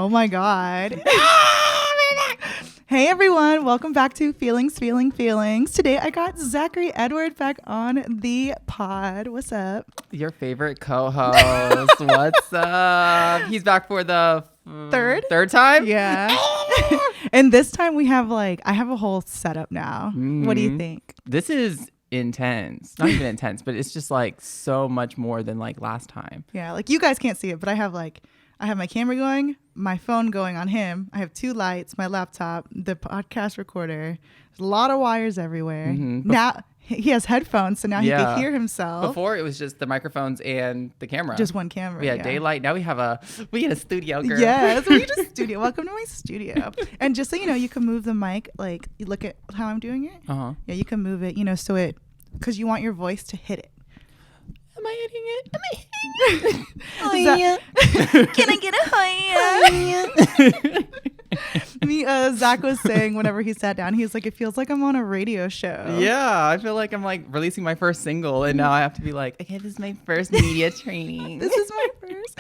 Oh my God. Hey everyone, welcome back to Feelings. Today I got Zachary Edward back on the pod. What's up? Your favorite co-host. What's up? He's back for the third time? Yeah. And this time we have I have a whole setup now. Mm-hmm. What do you think? This is intense. Not even intense, but it's just so much more than last time. Yeah, you guys can't see it, but I have my camera going, my phone going on him. I have two lights, my laptop, the podcast recorder. There's a lot of wires everywhere. Mm-hmm. Now he has headphones, so now he can hear himself. Before it was just the microphones and the camera. Just one camera. Yeah, daylight. Now we have a studio, girl. Yes, we need a studio. Welcome to my studio. And just so you know, you can move the mic. You look at how I'm doing it. Uh-huh. Yeah, you can move it. So it because you want your voice to hit it. Am I hitting it? Oh yeah. Can I get a hi? Zach was saying whenever he sat down, he was like, it feels like I'm on a radio show. Yeah, I feel like I'm releasing my first single, and now I have to be okay, this is my first media training. This is my first.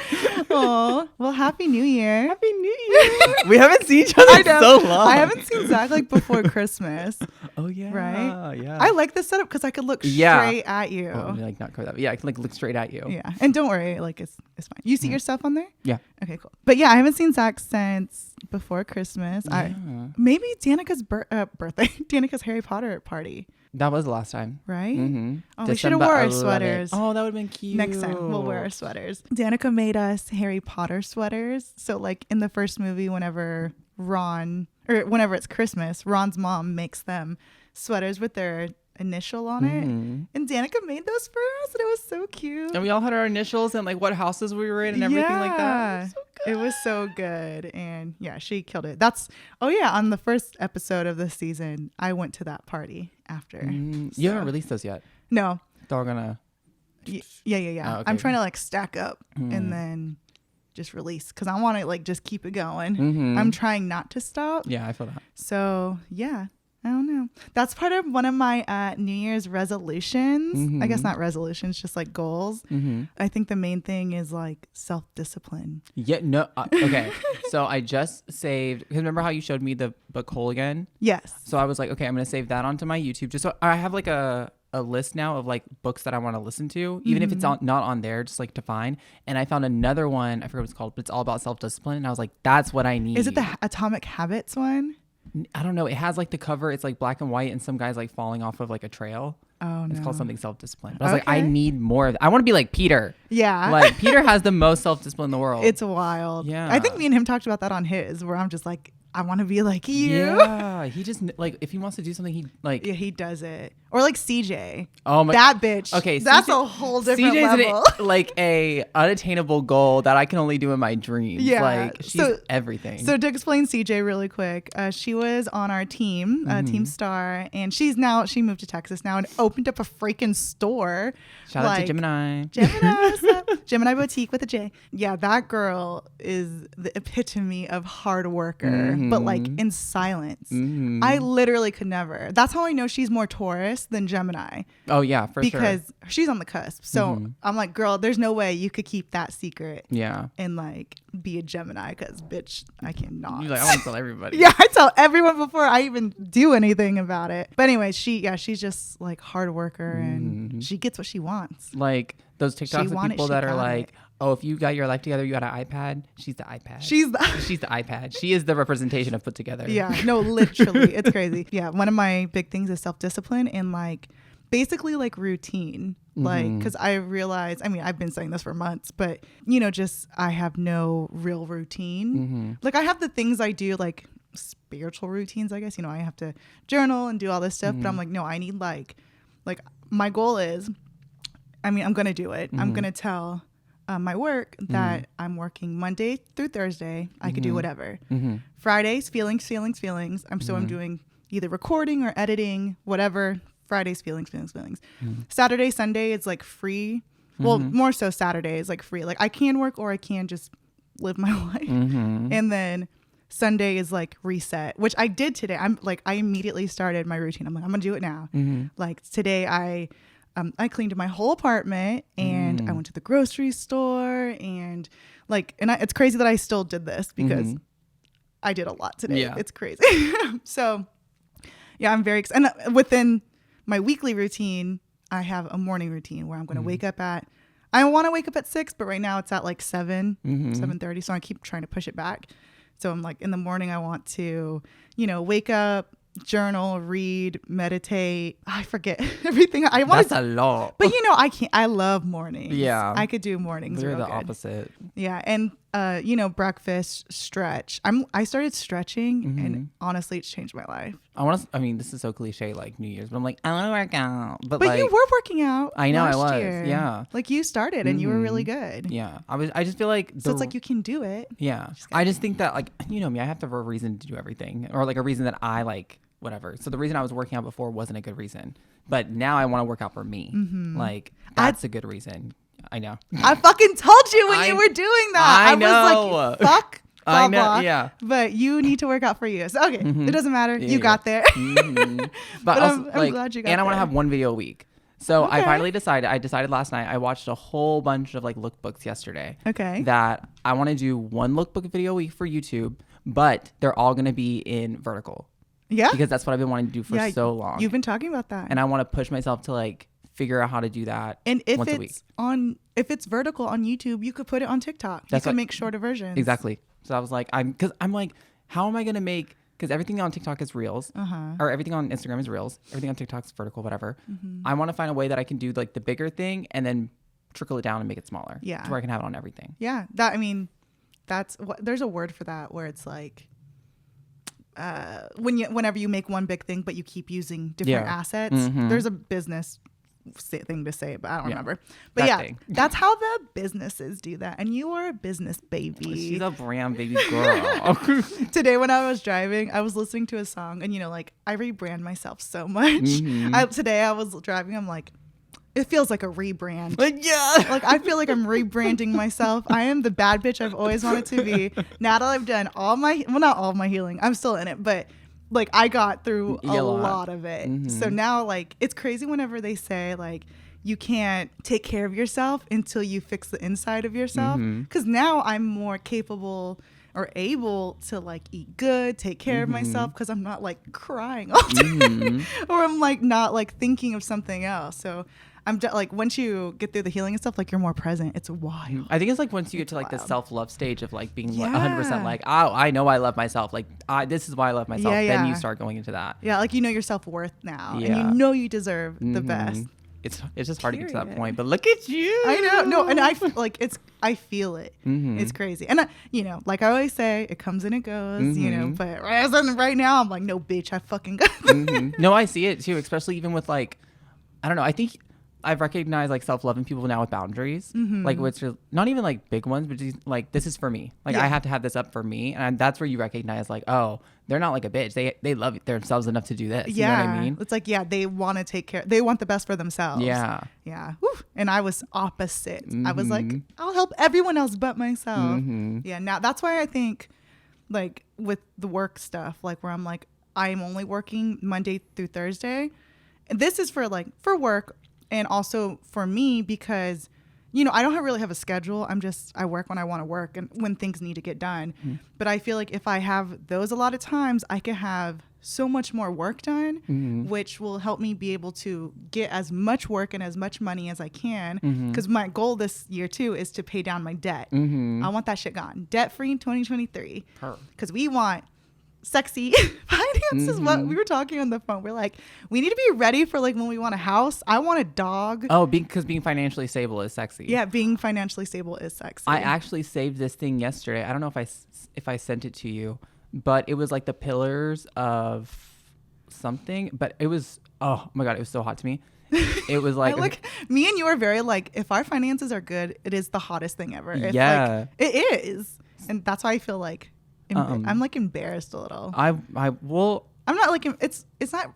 Oh, well, Happy New Year. Happy New Year. We haven't seen each other in so long. I haven't seen Zach before Christmas. Oh yeah, right. Yeah. I like this setup because I could look straight at you. Oh, not cover that. But yeah, I can look straight at you. Yeah, and don't worry, it's fine. You see yourself on there? Yeah. Okay, cool. But yeah, I haven't seen Zach since before Christmas. Yeah. Maybe Danica's birthday, Danica's Harry Potter party. That was the last time. Right? Mm-hmm. Oh, we should have wore our sweaters. Oh, that would have been cute. Next time we'll wear our sweaters. Danica made us Harry Potter sweaters. So in the first movie, whenever it's Christmas, Ron's mom makes them sweaters with their initial on it, and Danica made those for us, and it was so cute. And we all had our initials and what houses we were in and everything like that. It was so good. And yeah, she killed it. On the first episode of this season, I went to that party after. You haven't released those yet? No. They're all gonna yeah. Oh, okay. I'm trying to stack up and then just release because I want to just keep it going. I'm trying not to stop. Yeah, I feel that. So yeah, I don't know. That's part of one of my New Year's resolutions. I guess not resolutions, just goals. I think the main thing is self-discipline. Yeah, no. Okay. So I just saved, because remember how you showed me the book Whole Again? Yes. So I was okay, I'm going to save that onto my YouTube. Just so I have a list now of books that I want to listen to, even if it's not on there, just to find. And I found another one, I forget what it's called, but it's all about self-discipline. And I was that's what I need. Is it the Atomic Habits one? I don't know. It has the cover. It's black and white and some guy's falling off of a trail. Oh, no. It's called something self-discipline. But I was I need more of that. I want to be like Peter. Yeah. Peter has the most self-discipline in the world. It's wild. Yeah. I think me and him talked about that on his, where I'm just I want to be like you. Yeah. He just if he wants to do something, he yeah, he does it. Or CJ. Oh my. That bitch. Okay. That's a whole different level. CJ's a unattainable goal that I can only do in my dreams. Yeah. She's everything. So to explain CJ really quick, she was on our team, Team Star, and she moved to Texas now and opened up a freaking store. Shout out to Gemini. What's up? Gemini Boutique with a J. Yeah, that girl is the epitome of hard worker, but in silence. I literally could never. That's how I know she's more Taurus than Gemini. Oh yeah, for sure. Because she's on the cusp. So I'm girl, there's no way you could keep that secret. Yeah. And be a Gemini, because bitch, I cannot. You're I want to tell everybody. Yeah, I tell everyone before I even do anything about it. But anyway, she's just hard worker, and she gets what she wants. Those TikToks of people that are oh, if you got your life together, you got an iPad. She's the iPad. She's the iPad. She is the representation of put together. Yeah, no, literally. It's crazy. Yeah, one of my big things is self-discipline and basically routine. Because I realize, I've been saying this for months, but just I have no real routine. I have the things I do, spiritual routines, I guess. I have to journal and do all this stuff, but I'm no, I need my goal is, I'm going to do it. I'm going to tell my work that I'm working Monday through Thursday. I could do whatever. Fridays, feelings. I'm doing either recording or editing, whatever. Fridays, feelings. Saturday, Sunday, it's free. Well, more so Saturday is free. I can work or I can just live my life. And then Sunday is reset, which I did today. I immediately started my routine. I'm going to do it now. Today I I cleaned my whole apartment, and I went to the grocery store, and it's crazy that I still did this because I did a lot today. Yeah. It's crazy. So yeah, I'm very excited. And within my weekly routine, I have a morning routine where I'm going to wake up I want to wake up at 6, but right now it's at like 7:30. So I keep trying to push it back. So I'm like, in the morning, I want to, wake up, journal, read, meditate. I forget everything. I want. That's a lot. But I can't. I love mornings. Yeah, I could do mornings. We're real the good. opposite. Yeah, and breakfast, stretch. I started stretching, and honestly, it's changed my life. I mean, this is so cliche, like New Year's, but I'm like, I want to work out. But you were working out. I know last I was. year. Yeah. Like you started, and you were really good. Yeah. I just feel like. So it's like you can do it. Yeah. I just think that, like, me, I have to have a reason to do everything, or like a reason that I like. Whatever. So the reason I was working out before wasn't a good reason, but now I want to work out for me. Like that's a good reason. I know. I fucking told you when you were doing that. I know. Was like, fuck. Blah, I know. blah, yeah. But you need to work out for you. So okay, it doesn't matter. Yeah, you got there. But also, I'm glad you got there. And I want to have one video a week. So I finally decided. I decided last night. I watched a whole bunch of like lookbooks yesterday. Okay. That I want to do one lookbook video a week for YouTube, but they're all going to be in vertical. Yeah. Because that's what I've been wanting to do for so long. You've been talking about that. And I want to push myself to like figure out how to do that. And if once a week. If it's vertical on YouTube, you could put it on TikTok. You could make shorter versions. Exactly. So I was like, I'm like, how am I going to make, because everything on TikTok is reels, or everything on Instagram is reels, everything on TikTok is vertical, whatever. I want to find a way that I can do like the bigger thing and then trickle it down and make it smaller. Yeah. To where I can have it on everything. Yeah. There's a word for that where it's like, whenever you make one big thing but you keep using different assets, there's a business thing to say, but I don't remember. But that's how the businesses do that, and you are a business baby. She's a brand baby girl. Today when I was driving, I was listening to a song, and I rebrand myself so much. Today I was driving, I'm like, it feels like a rebrand. Like I feel like I'm rebranding myself. I am the bad bitch I've always wanted to be. Now that I've done not all of my healing, I'm still in it, but like I got through a lot of it. So now like it's crazy whenever they say like you can't take care of yourself until you fix the inside of yourself. Because now I'm more capable or able to like eat good, take care of myself, because I'm not like crying all day or I'm like not like thinking of something else. So I'm like, once you get through the healing and stuff, like you're more present. It's wild. I think it's like once you get to like the self-love stage of like being 100% like, oh, I know I love myself. Like this is why I love myself. Then you start going into that. Yeah. Like, your self-worth now and you deserve the best. It's just hard to get to that point, but look at you. I know. No. And I feel like I feel it. It's crazy. And like I always say, it comes and it goes, but right now I'm like, no, bitch, I fucking got this. No, I see it too, especially even with like, I don't know. I think I've recognized like self-love in people now with boundaries, like which are not even like big ones, but just like, this is for me. Like I have to have this up for me. And that's where you recognize like, oh, they're not like a bitch. They love themselves enough to do this. You know what I mean? It's like, they want to take care. They want the best for themselves. Yeah. Yeah. Woo. And I was opposite. I was like, I'll help everyone else but myself. Yeah. Now that's why I think like with the work stuff, like where I'm like, I'm only working Monday through Thursday. And this is for work. And also for me, because, I don't really have a schedule. I work when I want to work and when things need to get done. But I feel like if I have those a lot of times, I can have so much more work done, which will help me be able to get as much work and as much money as I can. Because my goal this year, too, is to pay down my debt. I want that shit gone. Debt-free in 2023. Because we want sexy finances. What we were talking on the phone, we're like, we need to be ready for like when we want a house. I want a dog. Oh, because being financially stable is sexy. Yeah, being financially stable is sexy. I actually saved this thing yesterday. I don't know if I sent it to you, but it was like the pillars of something, but it was, oh my God, it was so hot to me. It was like, me and you are very like, if our finances are good, it is the hottest thing ever. It is. And that's why I feel like I'm like embarrassed a little. I'm not like, it's not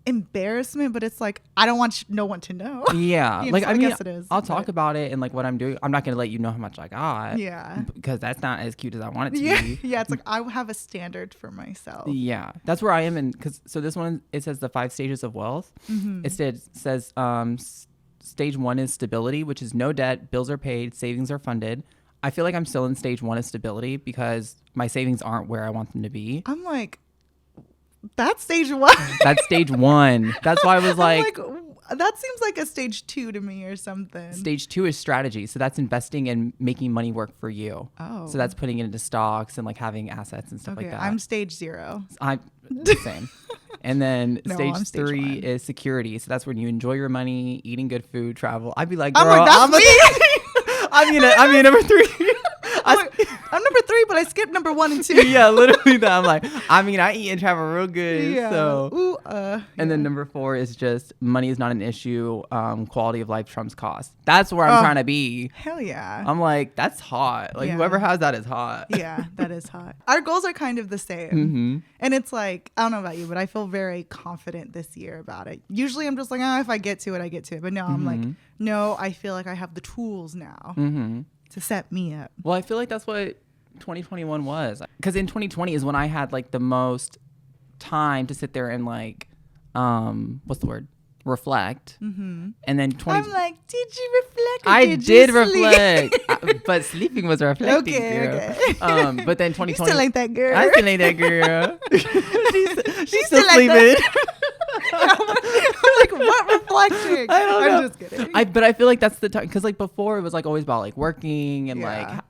embarrassment, but it's like, I don't want no one to know. Yeah. Like, I guess it is. I'll talk about it and like what I'm doing. I'm not going to let you know how much I got. Yeah. Because that's not as cute as I want it to be. Yeah. It's like, I have a standard for myself. Yeah. That's where I am. So this one, it says the 5 stages of wealth. It says, stage 1 is stability, which is no debt, bills are paid, savings are funded. I feel like I'm still in stage 1 of stability because my savings aren't where I want them to be. I'm like, that's stage 1. That's stage 1. That's why I was like, that seems like a stage 2 to me or something. Stage 2 is strategy. So that's investing and making money work for you. Oh. So that's putting it into stocks and like having assets and stuff like that. I'm stage 0. I'm same. And then No, stage I'm stage 3 1. is security. So that's when you enjoy your money, eating good food, travel. I'd be like, I'm girl, like, that's me. I'm in number 3. I'm number 3, but I skipped number 1 and 2. Yeah, literally that. I'm like, I eat and travel real good. Yeah. So Ooh, and then number 4 is just money is not an issue. Quality of life trumps cost. That's where I'm trying to be. Hell yeah. I'm like, that's hot. Like whoever has that is hot. Yeah, that is hot. Our goals are kind of the same. Mm-hmm. And it's like, I don't know about you, but I feel very confident this year about it. Usually I'm just like, if I get to it, I get to it. But no, I'm like, no, I feel like I have the tools now to set me up. Well, I feel like that's what 2021 was. Because in 2020 is when I had like the most time to sit there and like, what's the word? Reflect. And then I'm like, did you reflect? Or I did you reflect. But sleeping was reflecting. Okay. But then 2020. You still ain't that girl. I still ain't that girl. she's still like sleeping. I'm like, what reflecting? I don't know. I'm just kidding. But I feel like that's the time because like before it was like always about like working and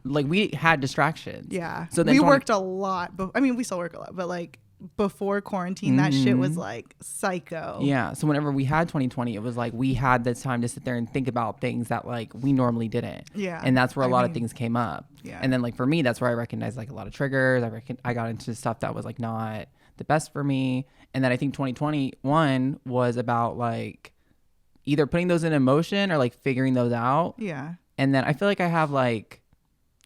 like we had distractions. Yeah. So then we worked a lot. I mean, we still work a lot, but like before quarantine, that shit was like psycho. Yeah. So whenever we had 2020, it was like we had the time to sit there and think about things that like we normally didn't. Yeah. And that's where a lot of things came up. Yeah. And then like for me, that's where I recognized like a lot of triggers. I got into stuff that was like not the best for me. And then I think 2021 was about like either putting those in motion or like figuring those out. Yeah. And then I feel like I have like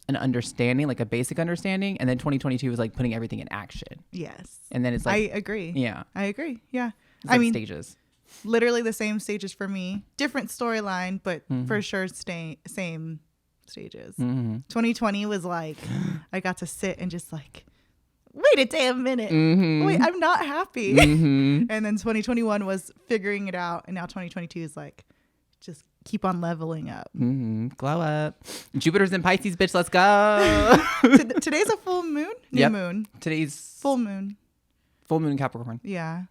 an understanding, like a basic understanding. And then 2022 was like putting everything in action. Yes. And then it's like, I agree. Yeah. I agree. Yeah. It's like stages. Literally the same stages for me. Different storyline, but for sure same stages. 2020 was like, I got to sit and just like, wait a damn minute. Wait, I'm not happy. And then 2021 was figuring it out. And now 2022 is like, just keep on leveling up. Glow up. Jupiter's in Pisces, bitch. Let's go. Today's a full moon? New moon. Today's full moon. Full moon in Capricorn. Yeah.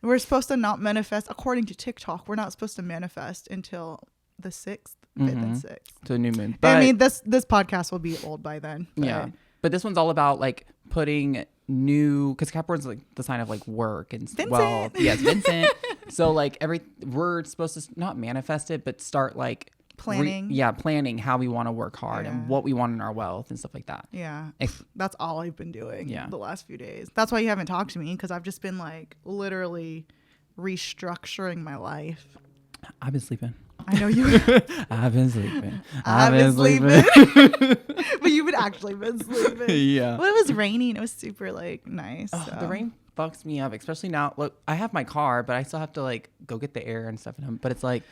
We're supposed to not manifest. According to TikTok, we're not supposed to manifest until the 6th, 5th, and 6th. To a new moon. But I mean, this podcast will be old by then. Yeah. But this one's all about like putting new, because Capricorn's like the sign of like work and Vincent. Well, yes, Vincent. So like we're supposed to not manifest it, but start like planning. Planning how we want to work hard and what we want in our wealth and stuff like that. Yeah. That's all I've been doing the last few days. That's why you haven't talked to me, because I've just been like literally restructuring my life. I've been sleeping. I know you. I've been sleeping. I've been sleeping. But you've actually been sleeping. Yeah. Well, it was raining. It was super like nice. Oh, so. The rain fucks me up, especially now. Look, I have my car, but I still have to like go get the air and stuff in them. But it's like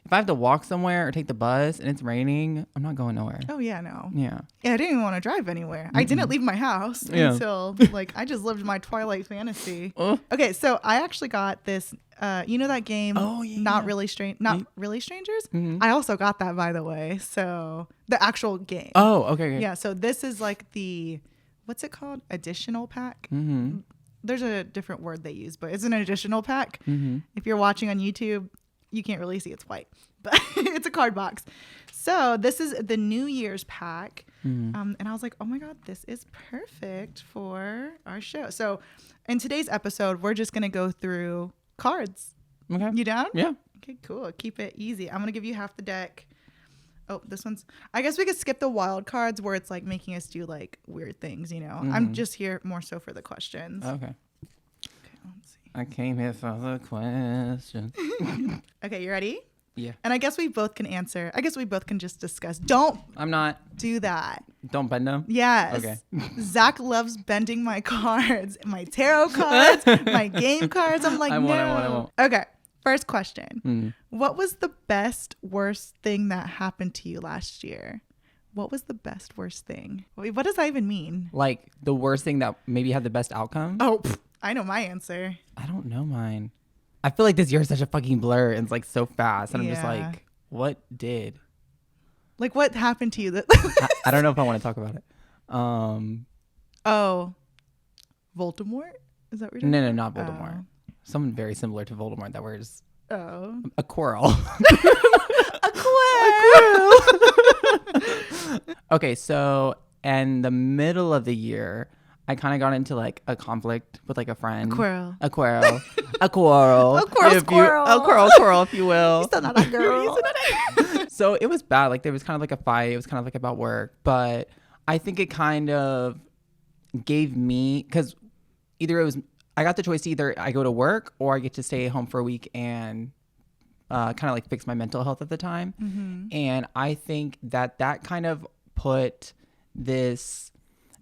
if I have to walk somewhere or take the bus and it's raining, I'm not going nowhere. Oh yeah, no. Yeah. Yeah, I didn't even want to drive anywhere. I didn't leave my house until like I just lived my Twilight fantasy. Okay, so I actually got this. You know that game? Oh yeah. Not really strangers. I also got that, by the way. So the actual game. Oh, okay. Yeah. So this is like the what's it called? Additional pack. There's a different word they use, but it's an additional pack. If you're watching on YouTube, you can't really see it's white, but it's a card box. So this is the New Year's pack. And I was like, oh my God, this is perfect for our show. So in today's episode, we're just going to go through cards. Okay. You down? Yeah. Okay, cool. Keep it easy. I'm going to give you half the deck. Oh, this one's, I guess we could skip the wild cards where it's like making us do like weird things, you know. I'm just here more so for the questions. Okay. Let's see. I came here for the question. Okay, you ready? Yeah. And I guess we both can answer. I guess we both can just discuss. Don't I'm not. do that. Don't bend them? Yes. Okay. Zach loves bending my cards, my tarot cards, my game cards. I'm like, I won't. Okay. First question. What was the best, worst thing that happened to you last year? What was the best, worst thing? Wait, what does that even mean? Like the worst thing that maybe had the best outcome? Oh, I know my answer. I don't know mine. I feel like this year is such a fucking blur and it's like so fast. And I'm just like, What did? Like, what happened to you? I don't know if I want to talk about it. Oh, Voldemort? Is that what you're No, not Voldemort. Someone very similar to Voldemort that wears Oh. a quarrel. A quarrel. Okay, so in the middle of the year, I kind of got into like a conflict with like a friend. A quarrel. A quarrel. A quarrel. A quarrel. A quarrel, if you will. You're still not a girl. So it was bad. Like there was kind of like a fight. It was kind of like about work. But I think it kind of gave me, because either it was, I got the choice to either I go to work or I get to stay home for a week and kind of like fix my mental health at the time. Mm-hmm. And I think that kind of put this,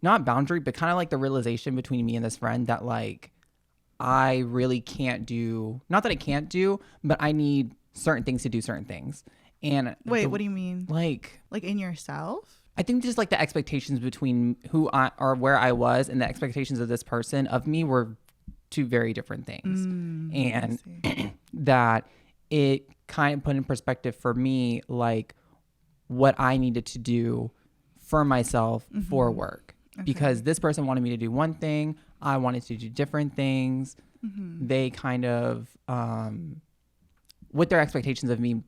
not boundary, but kind of like the realization between me and this friend that like I really can't do, not that I can't do, but I need certain things to do certain things. And wait, what do you mean? Like in yourself? I think just like the expectations between who I or where I was and the expectations of this person of me were two very different things. And that it kind of put in perspective for me, like what I needed to do for myself for work. Okay. Because this person wanted me to do one thing. I wanted to do different things. Mm-hmm. They kind of, with their expectations of me,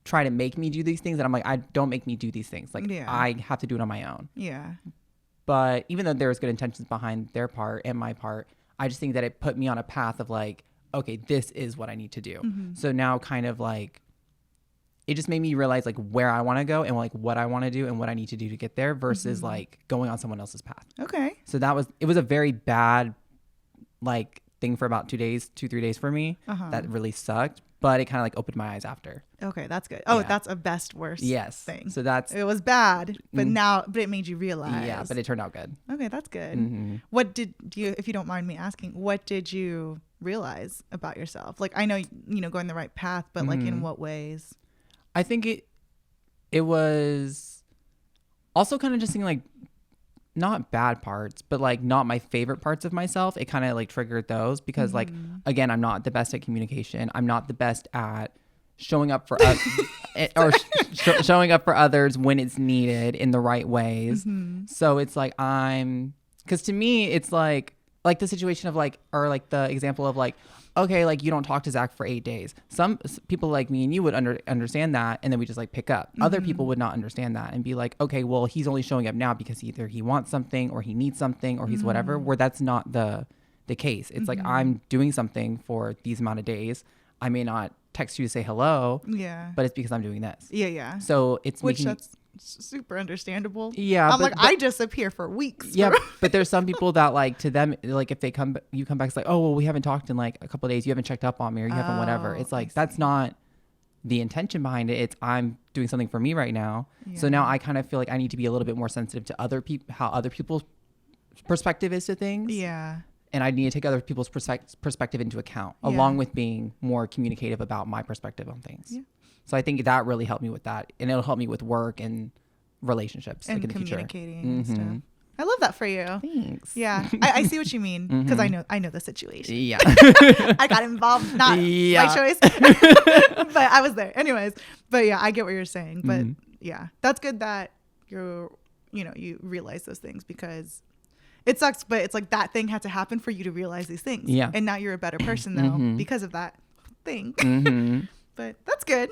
try to make me do these things. And I'm like, I don't make me do these things. Like I have to do it on my own. Yeah. But even though there was good intentions behind their part and my part, I just think that it put me on a path of like, okay, this is what I need to do. Mm-hmm. So now kind of like, it just made me realize like where I want to go and like what I want to do and what I need to do to get there versus like going on someone else's path. Okay. So it was a very bad like thing for about 3 days for me. That really sucked, but it kind of like opened my eyes after. Okay, that's good. Oh, yeah. That's a best worst thing. So it was bad, but but it made you realize. Yeah, but it turned out good. Okay, that's good. Mm-hmm. What did you, if you don't mind me asking, what did you realize about yourself? Like I know, going the right path, but like in what ways? I think it was also kind of just seeing like not bad parts, but like not my favorite parts of myself. It kind of like triggered those because like, again, I'm not the best at communication. I'm not the best at showing up for showing up for others when it's needed in the right ways. Mm-hmm. So it's like because to me, it's like the situation of like, or like the example of like, okay, like you don't talk to Zach for 8 days. Some people like me and you would understand that, and then we just like pick up. Mm-hmm. Other people would not understand that and be like, okay, well, he's only showing up now because either he wants something or he needs something or he's whatever, where that's not the case. It's like I'm doing something for these amount of days. I may not text you to say hello, but it's because I'm doing this. Yeah. So it's that's super understandable. Yeah, I'm like, I disappear for weeks. Yeah, but there's some people that like, to them, like if you come back, it's like, oh well, we haven't talked in like a couple of days. You haven't checked up on me, or you haven't whatever. It's like that's not the intention behind it. It's I'm doing something for me right now. Yeah. So now I kind of feel like I need to be a little bit more sensitive to other people, how other people's perspective is to things. Yeah. And I need to take other people's perspective into account, along with being more communicative about my perspective on things. Yeah. So I think that really helped me with that, and it'll help me with work and relationships and like in the future. Communicating and stuff. I love that for you. Thanks. Yeah, I see what you mean because I know the situation. Yeah, I got involved, not my choice, but I was there anyways. But yeah, I get what you're saying. But yeah, that's good that you realize those things because it sucks. But it's like that thing had to happen for you to realize these things. Yeah, and now you're a better person though because of that thing. But that's good.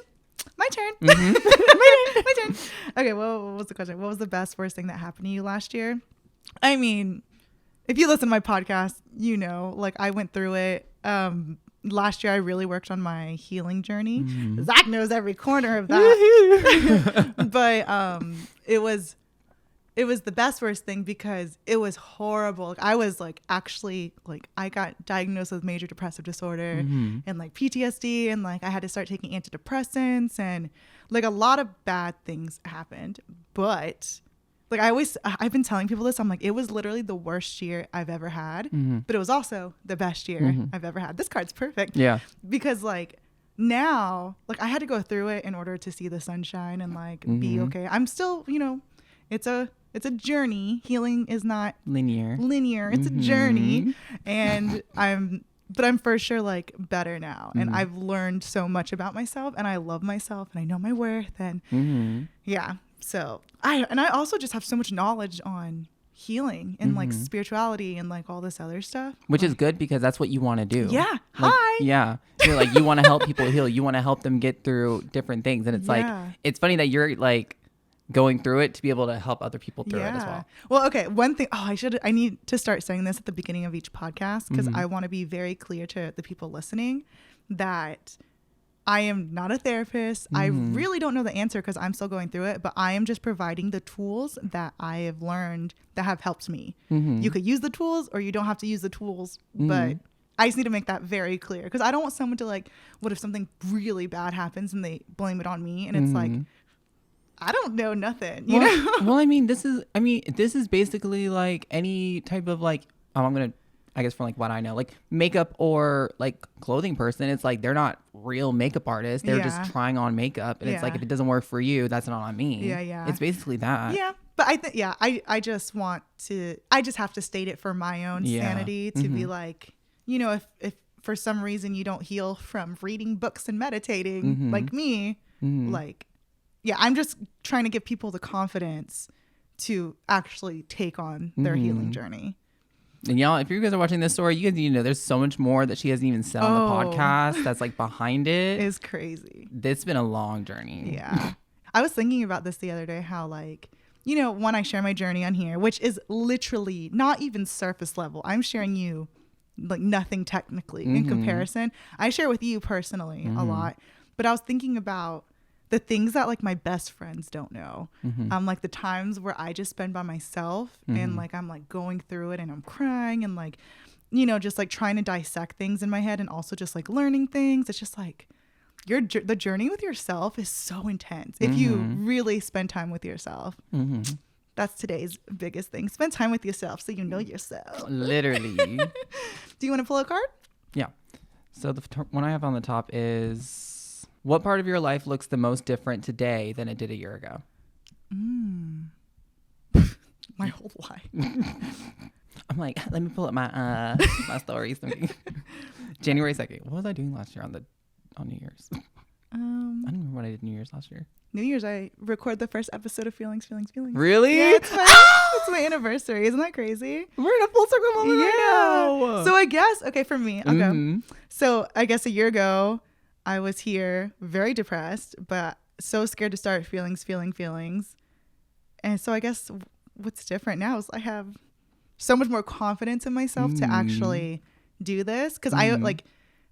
My turn. My turn. Okay, well, what was the question? What was the best, worst thing that happened to you last year? I mean, if you listen to my podcast, like I went through it. Last year, I really worked on my healing journey. Zach knows every corner of that. But it was the best worst thing because it was horrible. I was like, actually, like I got diagnosed with major depressive disorder and like PTSD, and like I had to start taking antidepressants, and like a lot of bad things happened. But like I've been telling people this, I'm like, it was literally the worst year I've ever had, but it was also the best year I've ever had. This card's perfect. Yeah. Because like now, like I had to go through it in order to see the sunshine and like be okay. I'm still, it's a journey. Healing is not linear. It's a journey. And I'm but I'm for sure like better now. And I've learned so much about myself, and I love myself, and I know my worth. And yeah. So I also just have so much knowledge on healing and like spirituality and like all this other stuff, which is good because that's what you want to do. Yeah. Like, Hi. Yeah. You're like, you want to help people heal. You want to help them get through different things. And it's like, it's funny that you're like going through it to be able to help other people through it as well. Well, okay. One thing, I need to start saying this at the beginning of each podcast, because I want to be very clear to the people listening that I am not a therapist. I really don't know the answer because I'm still going through it, but I am just providing the tools that I have learned that have helped me. You could use the tools or you don't have to use the tools, but I just need to make that very clear, because I don't want someone to like, what if something really bad happens and they blame it on me? And it's like, I don't know nothing, you know? Well, I mean, this is basically like any type of like, I guess from like what I know, like makeup or like clothing person, it's like they're not real makeup artists. They're just trying on makeup. And it's like, if it doesn't work for you, that's not on me. Yeah. It's basically that. Yeah. But I think, I just have to state it for my own sanity to be like, you know, if for some reason you don't heal from reading books and meditating like me, like, I'm just trying to give people the confidence to actually take on their healing journey. And y'all, if you guys are watching this story, you guys need to know there's so much more that she hasn't even said on the podcast that's like behind it. It's crazy. It's been a long journey. Yeah. I was thinking about this the other day, how like, you know, when I share my journey on here, which is literally not even surface level. I'm sharing you like nothing technically in comparison. I share with you personally a lot, but I was thinking about the things that like my best friends don't know. Like the times where I just spend by myself and like I'm like going through it and I'm crying and like, you know, just like trying to dissect things in my head and also just like learning things. It's just like the journey with yourself is so intense if you really spend time with yourself. That's today's biggest thing. Spend time with yourself so you know yourself. Literally. Do you want to pull a card? Yeah. So the one I have on the top is, what part of your life looks the most different today than it did a year ago? My whole life. I'm like, let me pull up my my stories. January 2nd. What was I doing last year on New Year's? I don't remember what I did New Year's last year. New Year's, I record the first episode of Feelings. Really? Yeah, it's my anniversary. Isn't that crazy? We're in a full circle moment right now. So I guess, okay, for me, I'll go. So I guess a year ago, I was here very depressed, but so scared to start feeling feelings. And so I guess what's different now is I have so much more confidence in myself to actually do this. Because I like,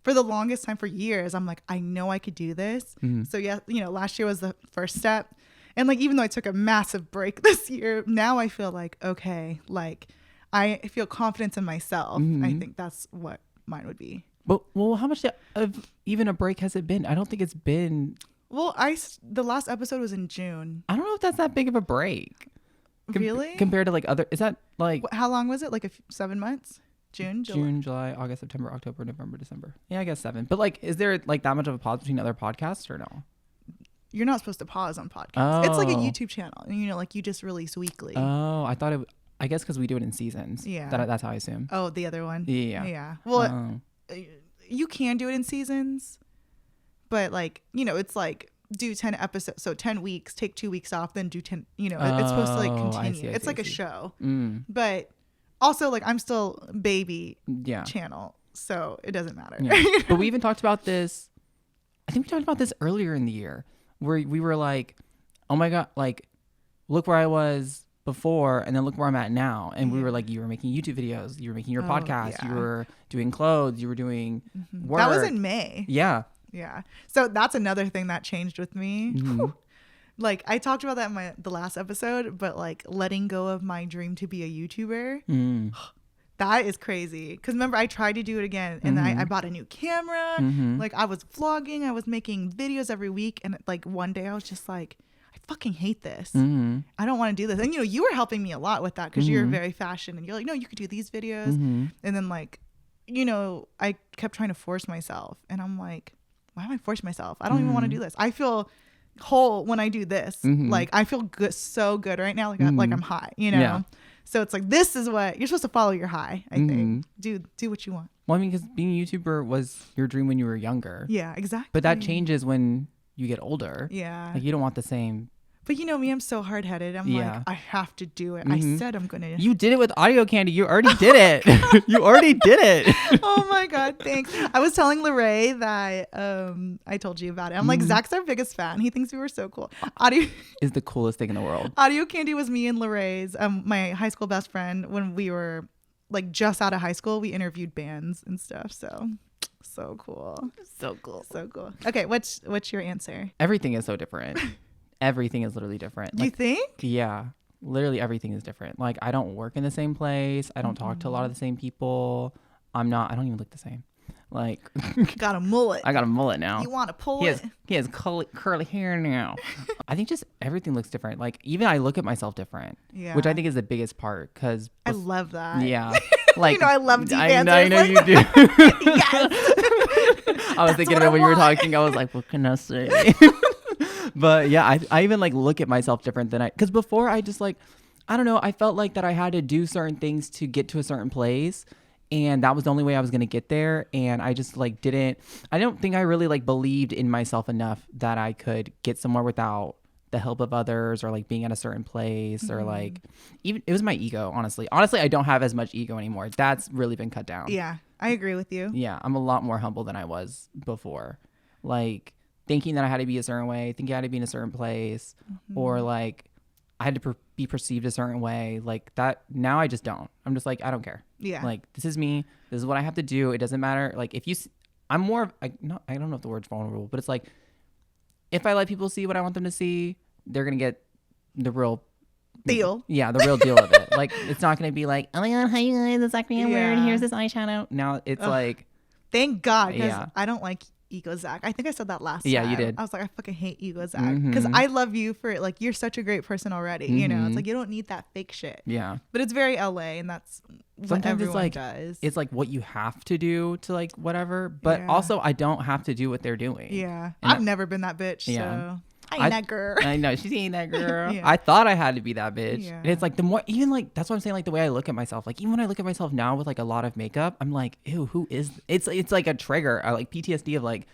for the longest time, for years, I'm like, I know I could do this. So yeah, you know, last year was the first step. And like, even though I took a massive break this year, now I feel like, okay, like I feel confidence in myself. I think that's what mine would be. But well, how much of even a break has it been? I don't think it's been. Well, the last episode was in June. I don't know if that's that big of a break. Really? Compared to like other, is that like? How long was it? Like 7 months? June, July, August, September, October, November, December. Yeah, I guess 7. But like, is there like that much of a pause between other podcasts or no? You're not supposed to pause on podcasts. It's like a YouTube channel. You know, like you just release weekly. Oh, I thought I guess because we do it in seasons. Yeah. That's how I assume. Oh, the other one. Yeah. Well, you can do it in seasons, but like, you know, it's like do 10 episodes, so 10 weeks, take 2 weeks off, then do 10, you know, it's supposed to like continue. It's like a show. But also like I'm still baby channel, so it doesn't matter. But we even talked about this, I think we talked about this earlier in the year, where we were like, oh my God, like look where I was before and then look where I'm at now. And we were like, you were making YouTube videos, you were making your podcast, you were doing clothes, you were doing work. That was in May. Yeah. So that's another thing that changed with me. Like I talked about that in the last episode, but like letting go of my dream to be a YouTuber, that is crazy. Because remember, I tried to do it again, and I bought a new camera. Like I was vlogging, I was making videos every week, and like one day I was just like, I fucking hate this. I don't want to do this. And you know, you were helping me a lot with that because you're very fashion, and you're like, no, you could do these videos. And then like, you know, I kept trying to force myself, and I'm like, why am I forcing myself? I don't even want to do this. I feel whole when I do this. Like I feel good, so good right now. Like I'm high, you know? So it's like, this is what you're supposed to follow your high. I think do what you want. Well, I mean, because being a YouTuber was your dream when you were younger. Yeah, exactly. But that changes when you get older. Yeah. Like you don't want the same. But you know me, I'm so hard-headed. I'm like, I have to do it. I said I'm going to. You did it with audio candy. You already did it. You already did it. Oh my God, thanks. I was telling Lorray that I told you about it. I'm like, Zach's our biggest fan. He thinks we were so cool. Audio is the coolest thing in the world. Audio candy was me and Lorray's, my high school best friend. When we were like just out of high school, we interviewed bands and stuff. So cool. So cool. Okay, what's your answer? Everything is so different. Everything is literally different. You think? Yeah. Literally everything is different. Like I don't work in the same place. I don't talk to a lot of the same people. I don't even look the same. Like got a mullet. I got a mullet now. You want to pull it? He has curly hair now. I think just everything looks different. Like even I look at myself different. Yeah. Which I think is the biggest part because I love that. Yeah. Like you know I love deep answers. I know you do. Yes. I was thinking of it when you were talking. I was like, what can I say? But yeah, I even like look at myself different than because before I just like, I don't know, I felt like that I had to do certain things to get to a certain place. And that was the only way I was going to get there. And I just like I don't think I really like believed in myself enough that I could get somewhere without the help of others or like being at a certain place or like even it was my ego. Honestly, I don't have as much ego anymore. That's really been cut down. Yeah, I agree with you. Yeah. I'm a lot more humble than I was before. Like, thinking that I had to be a certain way, thinking I had to be in a certain place, or like I had to be perceived a certain way, like that. Now I just don't. I'm just like, I don't care. Yeah. Like this is me. This is what I have to do. It doesn't matter. Like if you, I'm more of, I don't know if the word's vulnerable, but it's like if I let people see what I want them to see, they're gonna get the real deal. Yeah, the real deal of it. Like it's not gonna be like, oh my God, hi you guys, it's Zachary I'm wearing. Here's this eyeshadow. Now it's like, thank God, because I don't like ego Zach. I think I said that last time. Yeah, you did. I was like, I fucking hate ego Zach because I love you for it. Like you're such a great person already. You know, it's like you don't need that fake shit. Yeah, but it's very LA, and that's what sometimes everyone it's like does. It's like what you have to do to like whatever, but also I don't have to do what they're doing. Yeah, and I've never been that bitch. Yeah. So. I ain't that girl. I know she ain't that girl. I thought I had to be that bitch. Yeah. And it's like the more even like that's what I'm saying, like the way I look at myself. Like even when I look at myself now with like a lot of makeup, I'm like, ew, who is it's like a trigger. I like PTSD of like,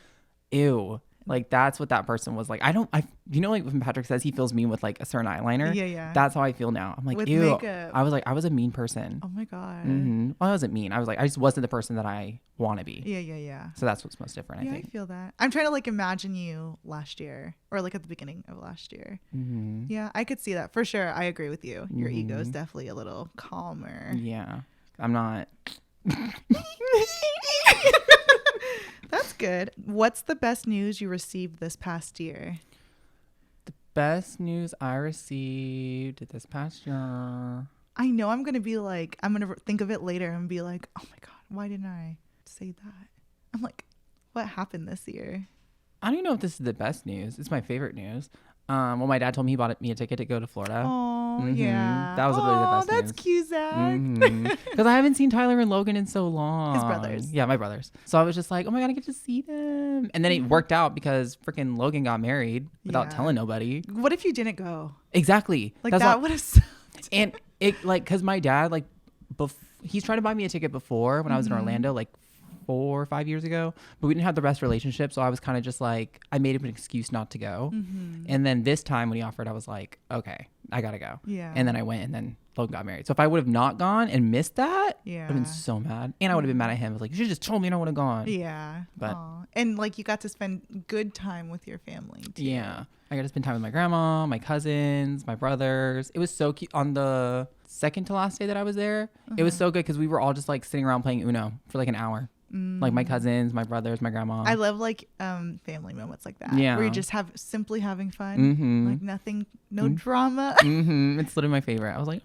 ew. Like that's what that person was like. You know, like when Patrick says he feels mean with like a certain eyeliner. Yeah. That's how I feel now. I'm like, with ew. Makeup. I was like, I was a mean person. Oh my God. Well, I wasn't mean. I was like, I just wasn't the person that I want to be. Yeah. So that's what's most different. I think. I feel that. I'm trying to like imagine you last year or like at the beginning of last year. Yeah, I could see that for sure. I agree with you. Your ego is definitely a little calmer. Yeah, I'm not. That's good. What's the best news you received this past year? The best news I received this past year. I know I'm going to be like, I'm going to think of it later and be like, oh my God, why didn't I say that? I'm like, what happened this year? I don't even know if this is the best news. It's my favorite news. Well, my dad told me he bought me a ticket to go to Florida. Oh, yeah. That was literally the best news. That's cute, Zach. Because I haven't seen Tyler and Logan in so long. His brothers. Yeah, my brothers. So I was just like, oh my God, I get to see them. And then it worked out because freaking Logan got married without telling nobody. What if you didn't go? Exactly. Like that would have sucked. And it like, because my dad, like, he's tried to buy me a ticket before when I was in Orlando, like 4 or 5 years ago, but we didn't have the best relationship, so I was kind of just like, I made him an excuse not to go. And then this time when he offered, I was like, okay, I gotta go. And then I went, and then Logan got married. So if I would have not gone and missed that, I'd have been so mad, and I would have been mad at him. I was like, you should just told me, and I would have gone. But and like you got to spend good time with your family too. I got to spend time with my grandma, my cousins, my brothers. It was so cute. On the second to last day that I was there, it was so good because we were all just like sitting around playing Uno for like an hour. Like my cousins, my brothers, my grandma. I love like family moments like that. Where you just simply having fun. Like nothing, no drama. It's literally my favorite. I was like,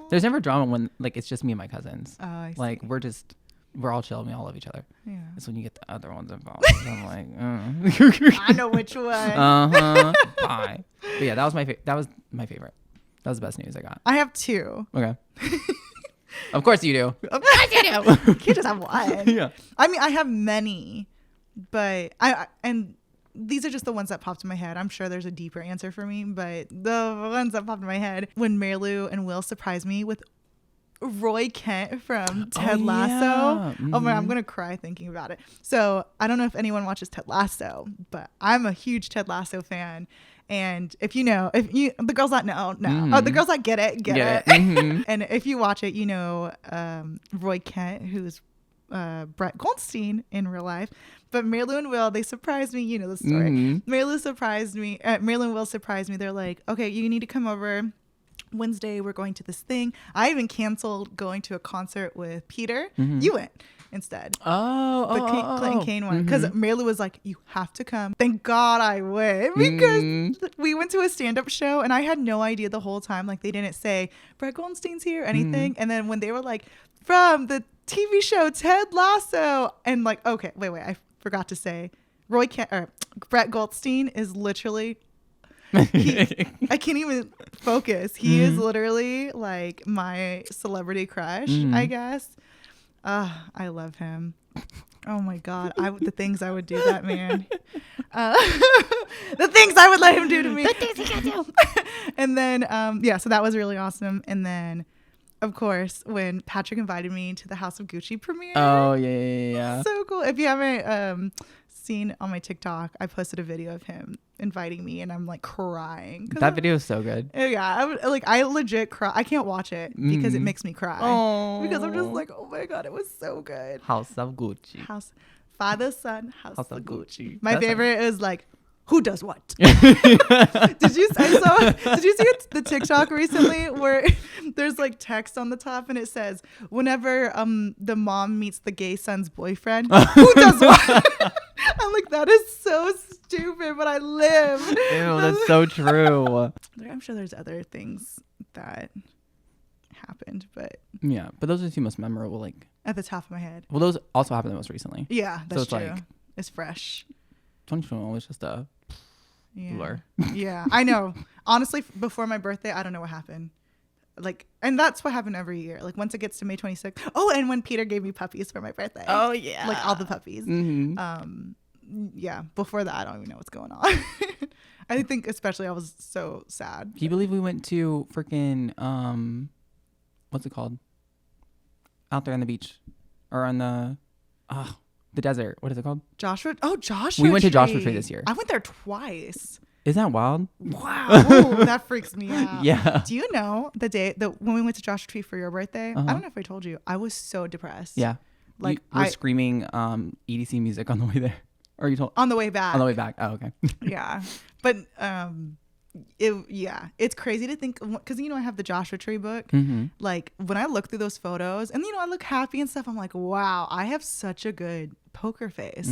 there's never drama when like it's just me and my cousins. Oh, I see. Like we're all chill and we all love each other. Yeah. It's when you get the other ones involved. I'm like, I know which one. Bye. But yeah, that was my favorite. That was the best news I got. I have 2. Okay. Of course you do. Of course you do. You can't just have one. Yeah. I mean, I have many, but these are just the ones that popped in my head. I'm sure there's a deeper answer for me, but the ones that popped in my head, when Mary Lou and Will surprised me with Roy Kent from Ted Lasso. Oh my, I'm gonna cry thinking about it. So I don't know if anyone watches Ted Lasso, but I'm a huge Ted Lasso fan. And the girls that know, oh, the girls that get it. And if you watch it, Roy Kent, who's Brett Goldstein in real life. But Mary Lou and Will, they surprised me. You know the story. Mary Lou surprised me. Mary Lou and Will surprised me. They're like, okay, you need to come over Wednesday. We're going to this thing. I even canceled going to a concert with Peter. You went instead. The Clinton Kane one. Because Mary Lou was like, you have to come. Thank God I went. Because we went to a stand-up show and I had no idea the whole time. Like, they didn't say, Brett Goldstein's here or anything. And then when they were like, from the TV show Ted Lasso. And like, okay, wait, I forgot to say, Brett Goldstein is literally... I can't even focus. He is literally like my celebrity crush, I guess. I love him. Oh my God. The things I would do that man. The things I would let him do to me. The things he can do. And then, so that was really awesome. And then, of course, when Patrick invited me to the House of Gucci premiere. Oh, yeah. So cool. If you haven't seen on my TikTok, I posted a video of him inviting me and I'm like crying. That video is so good. Yeah, I legit cry. I can't watch it because it makes me cry. Because I'm just like, oh my God, it was so good. House of Gucci. Father, son, House of Gucci. My favorite is like, who does what? Did you see the TikTok recently where there's like text on the top and it says, whenever the mom meets the gay son's boyfriend, who does what? I'm like, that is so stupid, but I live. Ew, that's so true. I'm sure there's other things that happened, but yeah, but those are the two most memorable, like at the top of my head. Well, those also happened the most recently. Yeah, that's so it's true. Like, it's fresh. 2021 was just a blur. Yeah, I know. Honestly, before my birthday, I don't know what happened. Like, and that's what happened every year. Like, once it gets to May 26th. Oh, and when Peter gave me puppies for my birthday. Oh, yeah. Like, all the puppies. Yeah, before that, I don't even know what's going on. I think especially I was so sad. Can you believe we went to freaking, what's it called? Out there on the beach. Or on the desert. What is it called? Joshua. Oh, Joshua We went to Joshua Tree this year. I went there twice. Isn't that wild? Wow. Oh, that freaks me out. Yeah. Do you know the day that when we went to Joshua Tree for your birthday? I don't know if I told you. I was so depressed. Yeah. Like you were screaming EDC music on the way there. Or you told on the way back. On the way back. Oh, okay. Yeah. But it's crazy to think, because I have the Joshua Tree book. Like when I look through those photos and I look happy and stuff, I'm like, wow, I have such a good poker face.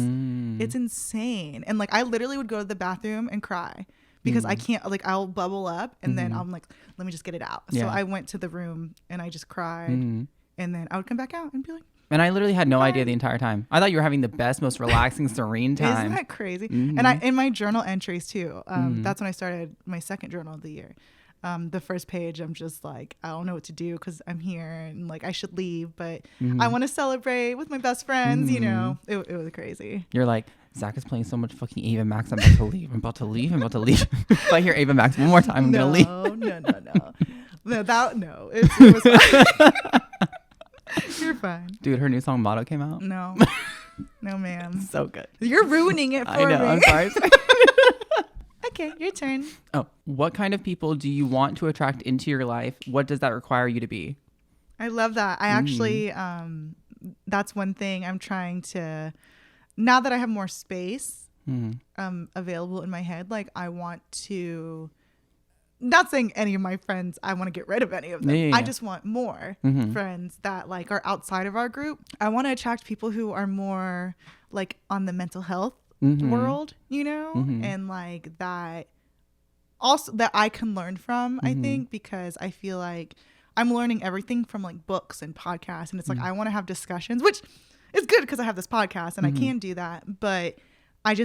It's insane. And like I literally would go to the bathroom and cry because I can't, like I'll bubble up and then I'm like, let me just get it out. So I went to the room and I just cried and then I would come back out and be like, and I literally had no idea the entire time. I thought you were having the best, most relaxing, serene time. Isn't that crazy? And I in my journal entries too. That's when I started my second journal of the year. The first page, I'm just like, I don't know what to do because I'm here and like I should leave, but I want to celebrate with my best friends. It was crazy. You're like, Zach is playing so much fucking Ava Max. I'm about to leave. I'm about to leave. If I hear Ava Max one more time, I'm gonna leave. No. It was fine. You're fine. Dude, her new song Motto came out. No, ma'am. So good. You're ruining it for me. I know. I'm sorry. Okay, your turn. Oh, what kind of people do you want to attract into your life? What does that require you to be? I love that. I actually, that's one thing I'm trying to, now that I have more space available in my head, like I want to, not saying any of my friends, I want to get rid of any of them. Yeah. I just want more friends that like are outside of our group. I want to attract people who are more like on the mental health world, and like that also that I can learn from, I think, because I feel like I'm learning everything from like books and podcasts. And it's like, I want to have discussions, which is good because I have this podcast and I can do that. But I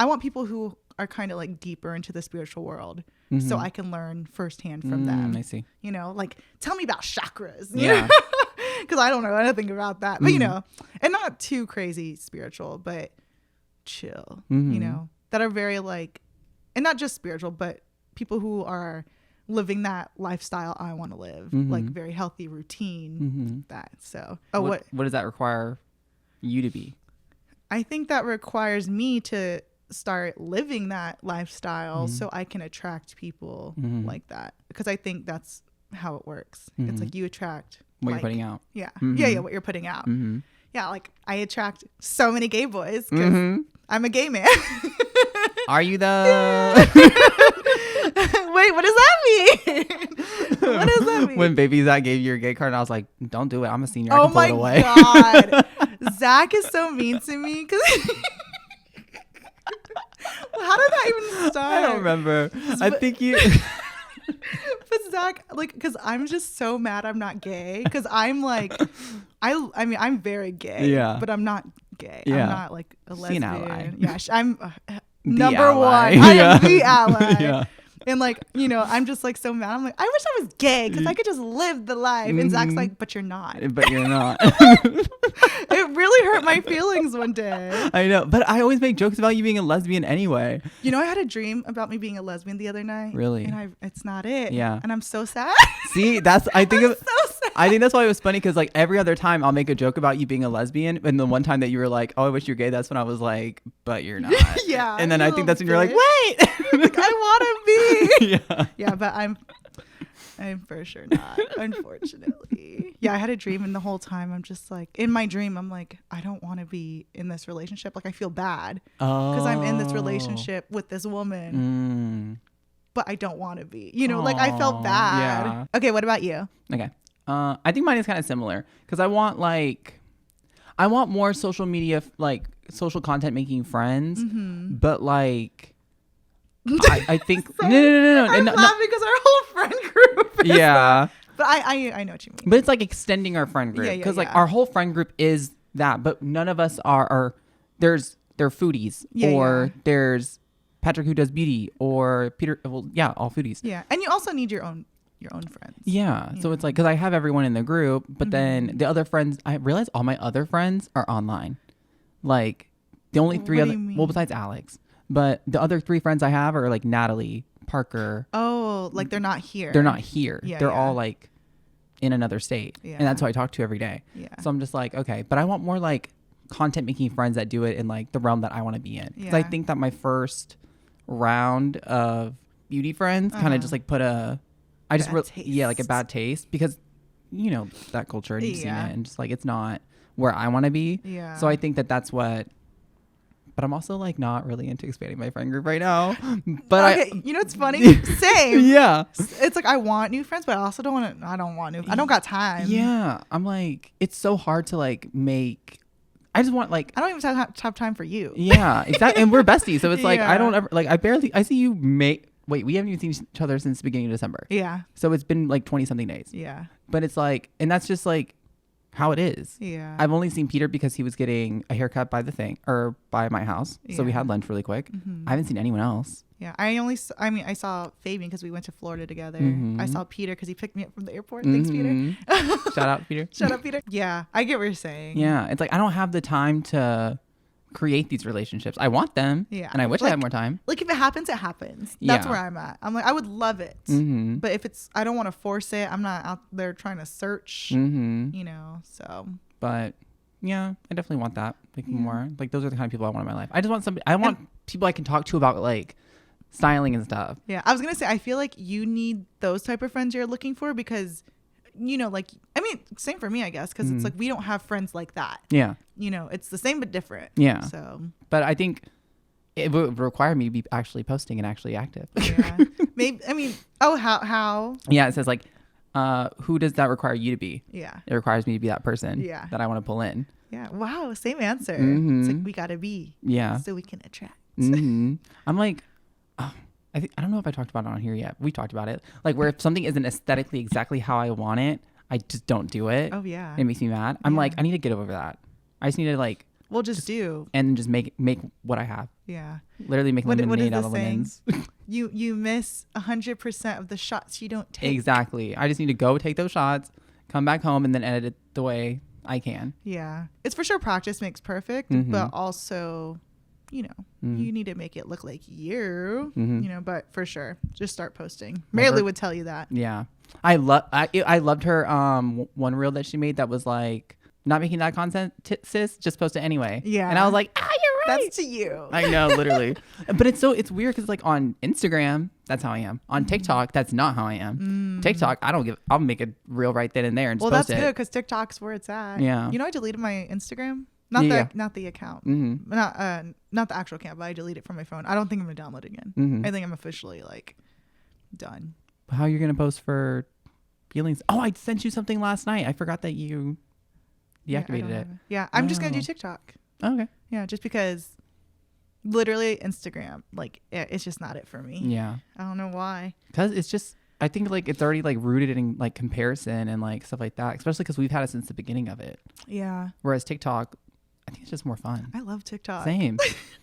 want people who are kind of like deeper into the spiritual world. So I can learn firsthand from them. I see. Like tell me about chakras. Because I don't know anything about that. But and not too crazy spiritual, but chill. that are very like, and not just spiritual, but people who are living that lifestyle I want to live, like very healthy routine, that. So, what does that require you to be? I think that requires me to start living that lifestyle so I can attract people like that, because I think that's how it works. It's like you attract what you're putting out. Yeah. Yeah, what you're putting out. Yeah, like I attract so many gay boys because I'm a gay man. Are you though? Wait, what does that mean? What does that mean? When Baby Zach gave you your gay card, and I was like, don't do it. I'm a senior. Oh I can pull it away. God. Zach is so mean to me because how did that even start? I don't remember. I think you. But Zach, like, because I'm just so mad I'm not gay. Because I'm like, I mean, I'm very gay. Yeah. But I'm not gay. Yeah. I'm not like a lesbian. An ally. Yeah, I'm The number ally. one. I Yeah. am the ally. Yeah. And like, you know, I'm just like so mad. I'm like, I wish I was gay because I could just live the life. And Zach's like, but you're not. But you're not. It really hurt my feelings one day. I know. But I always make jokes about you being a lesbian anyway. You know, I had a dream about me being a lesbian the other night. Really? And it's not it. Yeah. And I'm so sad. See, that's, I think, I'm so sad. I think that's why it was funny, because like every other time I'll make a joke about you being a lesbian, and the one time that you were like, oh, I wish you're gay, that's when I was like, but you're not. Yeah. And then I think that's when you're like, bitch. wait. Like, I want to be. Yeah. Yeah, but I'm for sure not, unfortunately. Yeah, I had a dream, and the whole time I'm just like, in my dream, I'm like, I don't want to be in this relationship. Like, I feel bad because I'm in this relationship with this woman, but I don't want to be. You know, like I felt bad. Yeah. Okay, what about you? Okay. I think mine is kind of similar, because I want more social media, like social content making friends, but like I think no. I'm laughing because our whole friend group. Yeah. But I know what you mean. But it's like extending our friend group, Yeah, because like yeah. our whole friend group is that, but none of us are they're foodies, or there's Patrick who does beauty, or Peter. Well, yeah, all foodies. Yeah, and you also need your own friends. Yeah. So it's like, because I have everyone in the group, but then the other friends, I realize all my other friends are online. Like the only three What other, do you mean? well, besides Alex, but the other 3 friends I have are like Natalie, Parker. Oh, like they're not here. They're not here. Yeah, They're yeah. all like in another state. Yeah. And that's who I talk to every day. Yeah. So I'm just like, okay, but I want more like content making friends that do it in like the realm that I want to be in. Because I Yeah. think that my first round of beauty friends kind of just like put a, I just, Bad like a bad taste, because you know, that culture, and you've seen Yeah. it, and just like, it's not where I want to be. Yeah. So I think that that's what, but I'm also like not really into expanding my friend group right now. But okay, you know what's funny? Same. Yeah. It's like I want new friends, but I also don't want to. I don't got time. Yeah. I'm like, it's so hard to like make. I just want like. I don't even have time for you. Yeah, exactly. And we're besties, so it's like I Yeah. don't ever like. I see you Wait, we haven't even seen each other since the beginning of December. Yeah. So it's been like 20 something days. Yeah. But it's like, and that's just like how it is. Yeah. I've only seen Peter because he was getting a haircut by by my house. So we Yeah. had lunch really quick. I haven't seen anyone else. Yeah. I saw Fabian because we went to Florida together. I saw Peter because he picked me up from the airport. Thanks, Peter. Shout out, Peter. Shut up, Peter. Yeah. I get what you're saying. Yeah. It's like, I don't have the time to create these relationships. I want them. Yeah. And I wish I Like- had more time. Like if it happens, it happens. That's Yeah. where I'm at. I'm like, I would love it. But if I don't want to force it. I'm not out there trying to search, you know, so. But yeah, I definitely want that. Like more. Like those are the kind of people I want in my life. I just want I want people I can talk to about like styling and stuff. Yeah. I was going to say, I feel like you need those type of friends you're looking for because, you know, like, I mean, same for me, I guess, because it's like we don't have friends like that. Yeah. You know, it's the same but different. Yeah. So. But I think it would require me to be actually posting and actually active. Yeah. Maybe, I mean, how? Yeah, it says like, who does that require you to be? Yeah. It requires me to be that person Yeah. that I want to pull in. Yeah. Wow. Same answer. It's like we got to be. Yeah. So we can attract. I'm like, I don't know if I talked about it on here yet. We talked about it. Like where if something isn't aesthetically exactly how I want it, I just don't do it. Oh, yeah. It makes me mad. I'm like, I need to get over that. I just need to like, We'll just do. and just make what I have. Yeah. Literally make What is lemonade out the of saying? lemons. You miss 100% of the shots you don't take. Exactly. I just need to go take those shots, come back home, and then edit it the way I can. Yeah. It's for sure practice makes perfect, but also you know, you need to make it look like you, Mm-hmm. you know, but for sure, just start posting. Mary would tell you that. Yeah. I loved her one reel that she made that was like, not making that content, sis, just post it anyway. Yeah. And I was like, you're right. That's to you. I know, literally. But it's weird because like on Instagram, that's how I am. On TikTok, that's not how I am. TikTok, I'll make a reel right then and there and just post that's it. good because TikTok's where it's at. Yeah. You know, I deleted my Instagram. Not the account. Mm-hmm. Not the actual account, but I deleted it from my phone. I don't think I'm gonna download it again. Mm-hmm. I think I'm officially like done. How are you gonna post for feelings? Oh, I sent you something last night. I forgot that you deactivated it. Yeah, I'm just gonna do TikTok. Oh, okay. Yeah, just because literally Instagram, like it's just not it for me. Yeah. I don't know why. Because it's just, I think like it's already like rooted in like comparison and like stuff like that, especially because we've had it since the beginning of it. Yeah. Whereas TikTok, I think it's just more fun. I love TikTok. Same.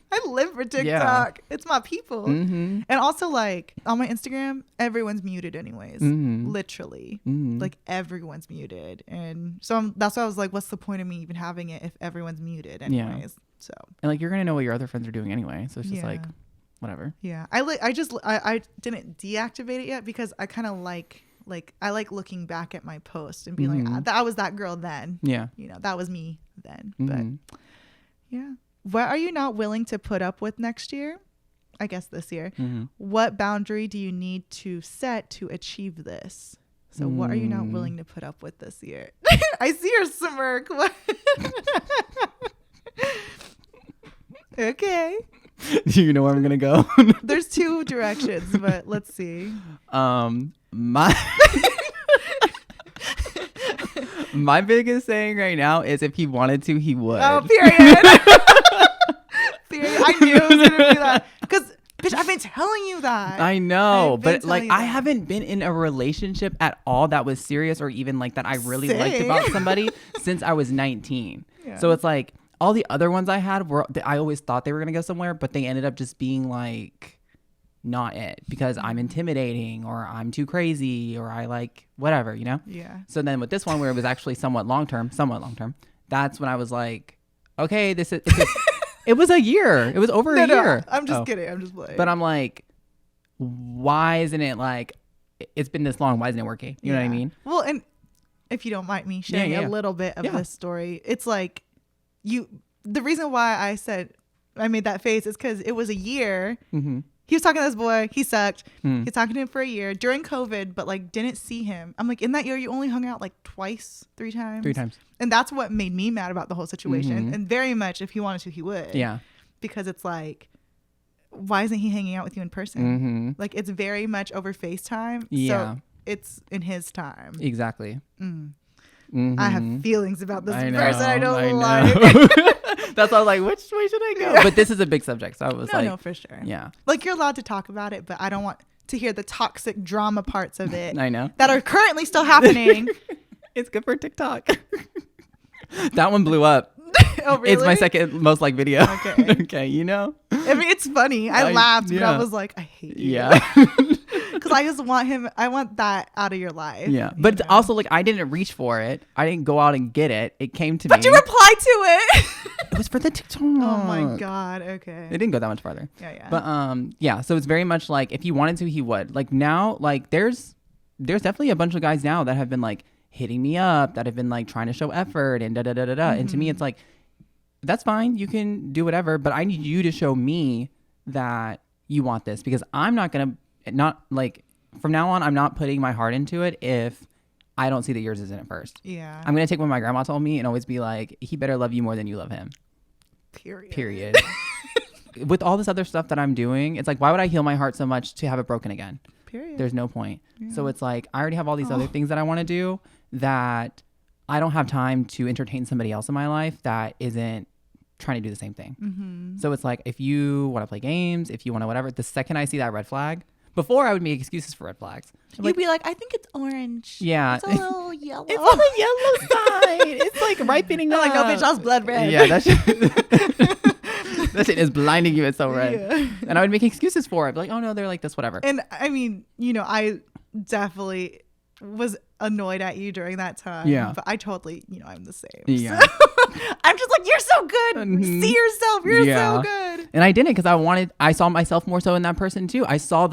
I live for TikTok. Yeah. It's my people. Mm-hmm. And also like on my Instagram, everyone's muted anyways. Mm-hmm. Literally. Mm-hmm. Like everyone's muted. And so that's why I was like, what's the point of me even having it if everyone's muted anyways? Yeah. So. And like you're gonna know what your other friends are doing anyway, so it's just Yeah. like whatever. Yeah. I didn't deactivate it yet because I kind of like I like looking back at my post and being Mm-hmm. like, I was that girl then. Yeah. You know, that was me then. Mm-hmm. But yeah. What are you not willing to put up with next year? I guess this year. Mm-hmm. What boundary do you need to set to achieve this? So what are you not willing to put up with this year? I see your smirk. Okay. Do you know where I'm gonna go? There's two directions, but let's see. My my biggest saying right now is if he wanted to, he would. Oh, period. Period. I knew it was gonna be that. Because, bitch, I've been telling you that. I know, I've been but like telling you I that. haven't been in a relationship at all that was serious or even like that I really liked Same. about somebody since I was 19. Yeah. So it's like all the other ones I had were, I always thought they were gonna go somewhere, but they ended up just being like not it because I'm intimidating or I'm too crazy or I like whatever, you know? Yeah. So then with this one where it was actually somewhat long term, that's when I was like, okay, it was a year. It was over a year. I'm just kidding. I'm just playing. But I'm like, why isn't it like, it's been this long, why isn't it working? You know what I mean? Well, and if you don't mind me sharing a little bit of this story, it's like the reason why I said I made that face is because it was a year. Mm-hmm. He was talking to this boy. He sucked. He was talking to him for a year during COVID, but like didn't see him. I'm like, in that year, you only hung out like three times. And that's what made me mad about the whole situation. Mm-hmm. And very much, if he wanted to, he would. Yeah. Because it's like, why isn't he hanging out with you in person? Mm-hmm. Like it's very much over FaceTime. Yeah. So it's in his time. Exactly. Mm. I have feelings about this I know, person I don't I like. know. That's why I was like, which way should I go? But this is a big subject. So I was No, for sure. Yeah. Like you're allowed to talk about it, but I don't want to hear the toxic drama parts of it. I know. That are currently still happening. It's good for TikTok. That one blew up. Oh, really? It's my second most liked video. Okay. Okay, you know? I mean, it's funny. I laughed, but I yeah. was like, I hate you. Yeah. Because I just want I want that out of your life. Yeah. But also, like, I didn't reach for it. I didn't go out and get it. It came to me. But you replied to it. It was for the TikTok. Oh my God. Okay. It didn't go that much farther. Yeah. But yeah, so it's very much like if he wanted to, he would. Like now, like there's definitely a bunch of guys now that have been like hitting me up, that have been like trying to show effort and da da da da da. And to me, it's like, that's fine. You can do whatever, but I need you to show me that you want this because I'm not going to from now on, I'm not putting my heart into it if I don't see that yours is in it first. Yeah. I'm going to take what my grandma told me and always be like, he better love you more than you love him. Period. With all this other stuff that I'm doing, it's like, why would I heal my heart so much to have it broken again? Period. There's no point. Yeah. So it's like, I already have all these other things that I want to do that I don't have time to entertain somebody else in my life that isn't trying to do the same thing. Mm-hmm. So it's like, if you want to play games, if you want to whatever, the second I see that red flag, before I would make excuses for red flags. You'd be like, I think it's orange. Yeah. It's a little yellow. It's on the yellow side. It's like ripening up. I'm like, no, bitch, that's blood red. Yeah, that shit, that shit is blinding you. It's so red. Yeah. And I would make excuses for it. Like, oh no, they're like this, whatever. And I mean, you know, I definitely was annoyed at you during that time. Yeah. But I totally, you know, I'm the same. Yeah. So I'm just like, you're so good. Mhm. See yourself. You're Yeah. so good. And I didn't, because I saw myself more so in that person too. I saw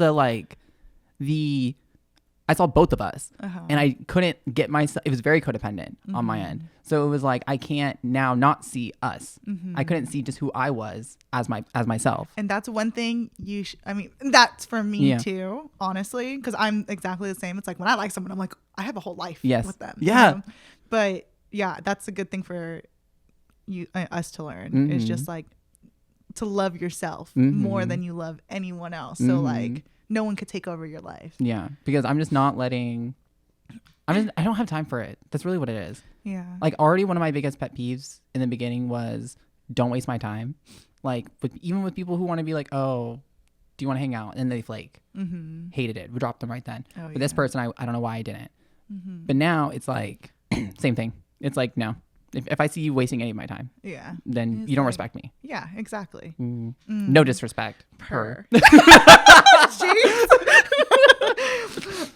I saw both of us, and I couldn't get myself. It was very codependent on my end. So it was like, I can't now not see us. I couldn't see just who I was as myself. And that's one thing that's for me too, honestly, because I'm exactly the same. It's like when I like someone, I'm like, I have a whole life with them. Yeah. But yeah, that's a good thing for us to learn. It's just like to love yourself more than you love anyone else. So like, no one could take over your life. Yeah, because I'm just not letting. I don't have time for it. That's really what it is. Yeah. Like, already one of my biggest pet peeves in the beginning was, don't waste my time. Like, even with people who want to be like, oh, do you want to hang out? And they flake. Hated it. We dropped them right then. But this person, I don't know why I didn't. But now it's like, same thing. It's like, no. If I see you wasting any of my time, then you don't respect me. Yeah, exactly. No disrespect. Per.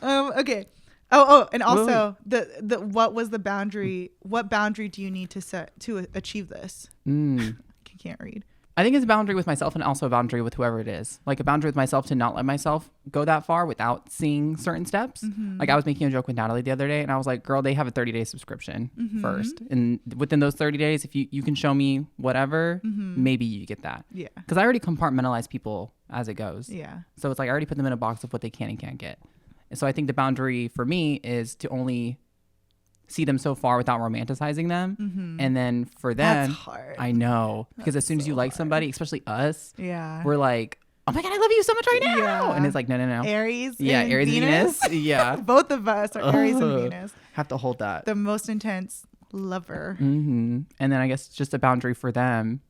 Okay. And also the what was the boundary? What boundary do you need to set to achieve this? I can't read. I think it's a boundary with myself, and also a boundary with whoever it is. Like, a boundary with myself to not let myself go that far without seeing certain steps. Like, I was making a joke with Natalie the other day, and I was like, girl, they have a 30-day subscription first. And within those 30 days, if you can show me whatever, maybe you get that. Yeah. Because I already compartmentalize people as it goes. Yeah. So it's like, I already put them in a box of what they can and can't get. And so I think the boundary for me is to only see them so far without romanticizing them. And then for them, that's hard. I know, because as soon as you like somebody, especially us, yeah, we're like, oh my God, I love you so much right now. And it's like, no. Aries and Venus. Yeah. Both of us are Aries and Venus. Have to hold that. The most intense lover. And then I guess just a boundary for them.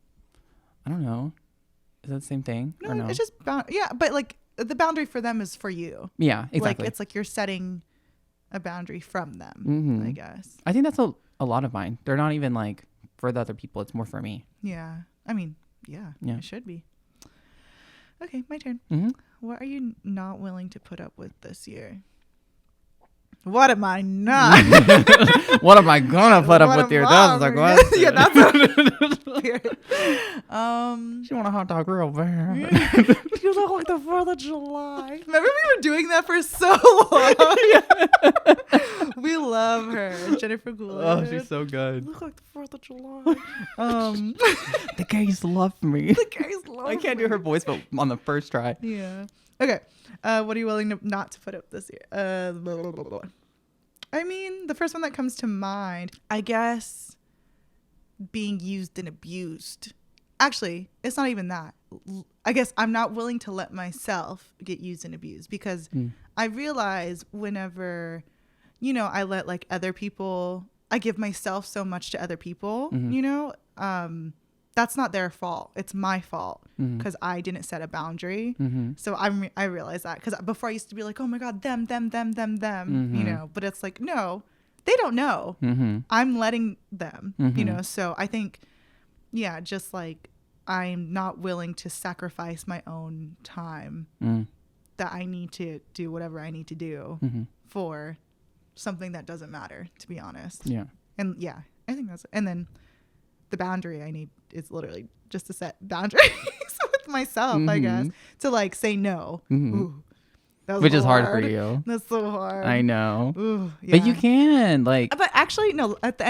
I don't know. Is that the same thing? No, or no? It's just, but like the boundary for them is for you. Yeah, exactly. Like, it's like you're setting a boundary from them, I guess. I think that's a lot of mine. They're not even like for the other people. It's more for me. Yeah. I mean, yeah. It should be. Okay, my turn. What are you not willing to put up with this year? What am I not? What am I gonna put up with here? That's the question. Yeah, that's weird. She want a hot dog real bad. You look like the 4th of July. Remember we were doing that for so long. We love her, Jennifer Gould. Oh, she's so good. Look like the 4th of July. The gays love me. The gays love me. I can't do her voice, but on the first try. Yeah. Okay. What are you willing not to put up this year? I mean, the first one that comes to mind, I guess, being used and abused. Actually, it's not even that. I guess I'm not willing to let myself get used and abused, because I realize whenever, I let like other people, I give myself so much to other people, that's not their fault. It's my fault, because I didn't set a boundary. So I realize that, because before I used to be like, oh my God, them, but it's like, no, they don't know. I'm letting them, so I think, just like, I'm not willing to sacrifice my own time that I need to do whatever I need to do for something that doesn't matter, to be honest. Yeah. And I think that's, and then the boundary I need is literally just to set boundaries with myself, I guess, to like say no. Ooh, which is hard for you. That's so hard. I know. Ooh, but you can but actually no. At the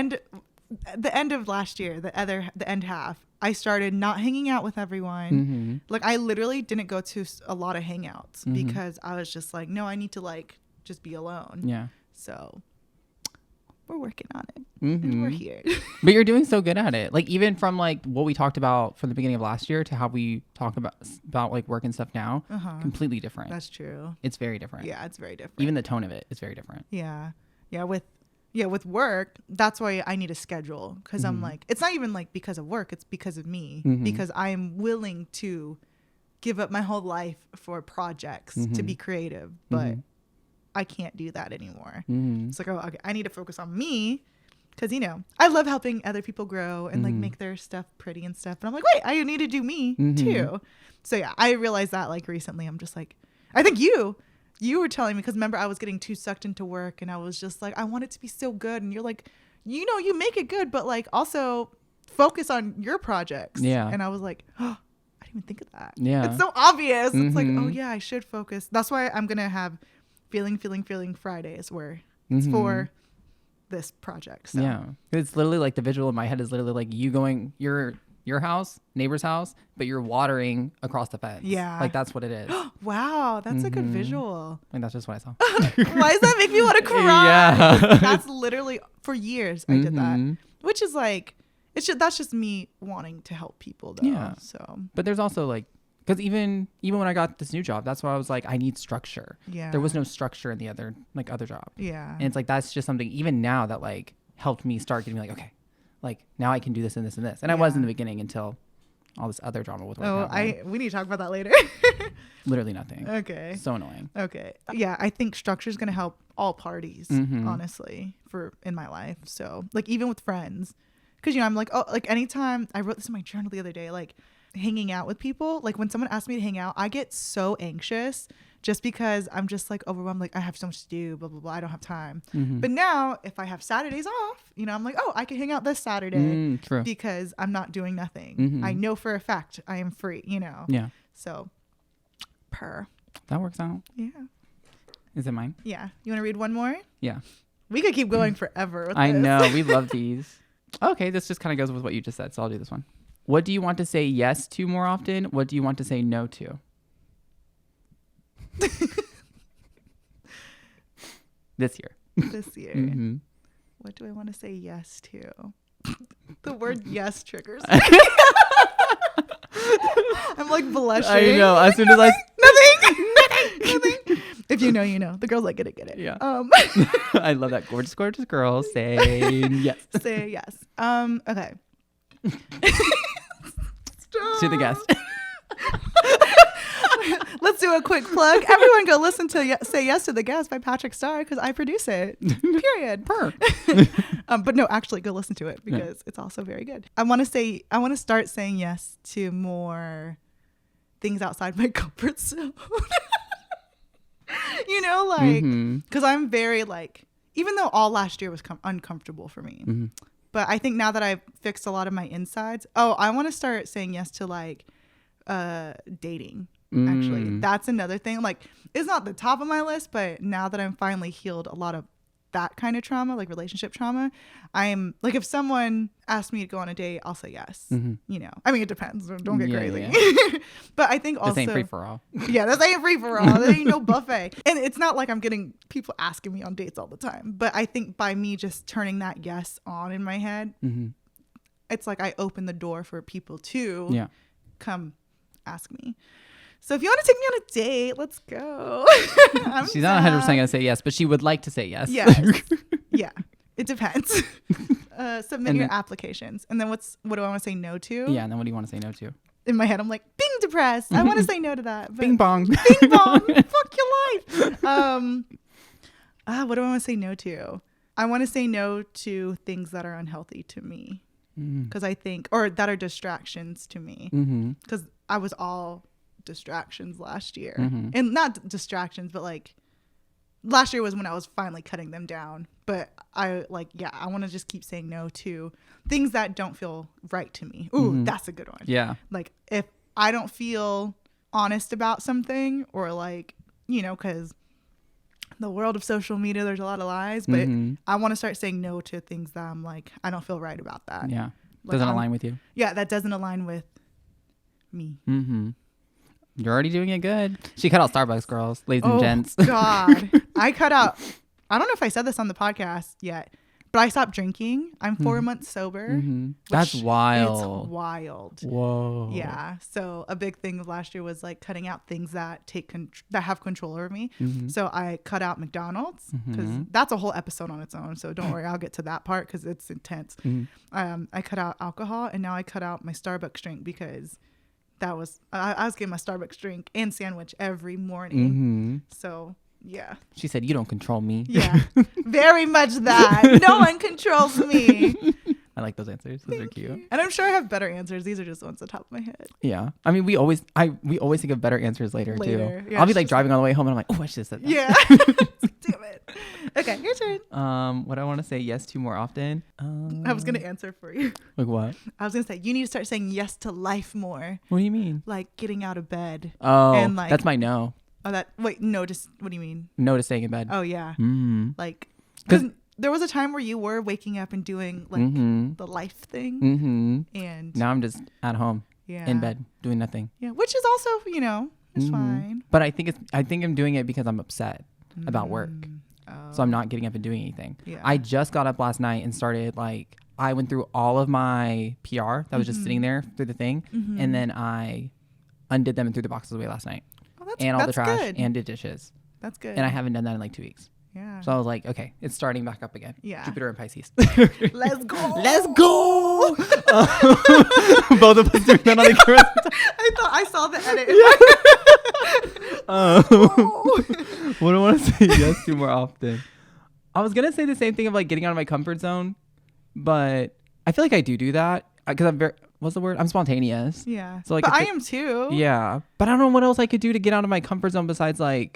end of last year, the end half, I started not hanging out with everyone. Like, I literally didn't go to a lot of hangouts because I was just like, no, I need to like just be alone. Yeah. So we're working on it, and we're here. But you're doing so good at it. Like, even from like what we talked about from the beginning of last year to how we talk about like work and stuff now, completely different. That's true. It's very different. Yeah, it's very different. Even the tone of it is very different. Yeah. With work, that's why I need a schedule, because I'm like, it's not even like because of work, it's because of me, because I am willing to give up my whole life for projects to be creative, but I can't do that anymore. It's like, oh, okay, I need to focus on me, because I love helping other people grow and like make their stuff pretty and stuff, and I'm like, wait, I need to do me too. So yeah, I realized that like recently. I'm just like, I think you were telling me, because remember I was getting too sucked into work, and I was just like, I want it to be so good, and you're like, you make it good, but like also focus on your projects. Yeah. And I was like, oh, I didn't even think of that. Yeah. It's so obvious. Mm-hmm. It's like, oh yeah, I should focus. That's why I'm going to have feeling Fridays where it's for this project. So. Yeah. It's literally like the visual in my head is literally like you going your house, neighbor's house, but you're watering across the fence. Yeah. Like that's what it is. Wow. That's a good visual. Like that's just what I saw. Why does that make me want to cry? Yeah. That's literally for years I did that, which is like, that's just me wanting to help people though. Yeah. So, but there's also like, because even when I got this new job, that's why I was like, I need structure. Yeah. There was no structure in the other job. Yeah. And it's like, that's just something even now that like helped me start getting like, okay, like now I can do this and this and this. And I was in the beginning until all this other drama with work. We need to talk about that later. Literally nothing. Okay. So annoying. Okay. Yeah, I think structure is going to help all parties, honestly, in my life. So, like, even with friends, because, I'm like, oh, like, anytime, I wrote this in my journal the other day, like, hanging out with people, like, when someone asks me to hang out, I get so anxious just because I'm just, like, overwhelmed, like, I have so much to do, blah, blah, blah, I don't have time. But now, if I have Saturdays off, I'm like, oh, I can hang out this Saturday True. because I'm not doing nothing. I know for a fact I am free, Yeah. So, That works out. Yeah. Is it mine? Yeah. You want to read one more? Yeah. We could keep going forever with I this. know. We love these. Okay. This just kind of goes with what you just said. So I'll do this one. What do you want to say yes to more often? What do you want to say no to? This year. This year. What do I want to say yes to? The word yes triggers me. I'm like blushing. I know. As soon as I... Nothing. If you know, you know. The girls that get it. Yeah. I love that. Gorgeous, gorgeous girl saying yes. Say yes. Okay. To the guest. Let's do a quick plug. Everyone go listen to Say Yes to the Guest by Patrick Starr because I produce it. Period. But no, actually go listen to it because it's also very good. I want to start saying yes to more things outside my comfort zone. Because I'm very like, even though all last year was uncomfortable for me, but I think now that I've fixed a lot of my insides, I want to start saying yes to like dating. Actually, that's another thing. Like, it's not the top of my list, but now that I'm finally healed a lot of that kind of trauma, like relationship trauma, I'm like, if someone asks me to go on a date, I'll say yes. I mean, it depends. Don't get crazy. Yeah. But I think also this ain't free for all. Yeah, this ain't free for all. There ain't no buffet. And it's not like I'm getting people asking me on dates all the time. But I think by me just turning that yes on in my head, it's like I open the door for people to come ask me. So if you want to take me on a date, let's go. She's not 100% going to say yes, but she would like to say yes. Yes. Yeah. It depends. Submit your applications. And then what do I want to say no to? Yeah, and then what do you want to say no to? In my head, I'm like, being depressed. I want to say no to that. Bing bong. Bing bong. Fuck your life. What do I want to say no to? I want to say no to things that are unhealthy to me. Because I think, or that are distractions to me. Because I was all distractions last year. And not distractions, but like last year was when I was finally cutting them down. But I want to just keep saying no to things that don't feel right to me. Ooh, that's a good one. Yeah. Like if I don't feel honest about something, or like, because the world of social media, there's a lot of lies, but I want to start saying no to things that I'm like, I don't feel right about that. Yeah. Like, doesn't align with you. Yeah, that doesn't align with me. You're already doing it good. She cut out Starbucks, girls, ladies and gents. God. I don't know if I said this on the podcast yet, but I stopped drinking. I'm 4 months sober. That's wild. It's wild. Whoa. Yeah. So a big thing last year was like cutting out things that that have control over me. So I cut out McDonald's because that's a whole episode on its own. So don't worry, I'll get to that part because it's intense. I cut out alcohol, and now I cut out my Starbucks drink because I was getting my Starbucks drink and sandwich every morning. So yeah. She said, "You don't control me." Yeah. Very much that. No one controls me. I like those answers. Those are cute. And I'm sure I have better answers. These are just the ones at the top of my head. Yeah. I mean, we always think of better answers later too. Yeah, I'll be like driving on the way home and I'm like, oh, I should have said that. Yeah. Damn it. Okay, your turn. What I want to say yes to more often. I was gonna answer for you. Like what? I was gonna say you need to start saying yes to life more. What do you mean? Like getting out of bed. Oh, and like, that's my no. Oh, that wait, no. Just what do you mean? No to staying in bed. Oh yeah. Mm-hmm. Like, because there was a time where you were waking up and doing like the life thing, and now I'm just at home, in bed, doing nothing. Yeah, which is also it's fine. But I think I'm doing it because I'm upset about work. So I'm not getting up and doing anything. Yeah. I just got up last night and started I went through all of my PR that was just sitting there through the thing, and then I undid them and threw the boxes away last night. And all the trash good. And did dishes. That's good. And I haven't done that in 2 weeks. Yeah. So I was like, okay, it's starting back up again. Yeah. Jupiter and Pisces. Let's go. Let's go. Both of us doing that on the camera. I thought I saw the edit. What do I want to say yes to more often? I was going to say the same thing of getting out of my comfort zone, but I feel like I do that because I'm very... What's the word? I'm spontaneous. Yeah. So but I am too. Yeah. But I don't know what else I could do to get out of my comfort zone besides I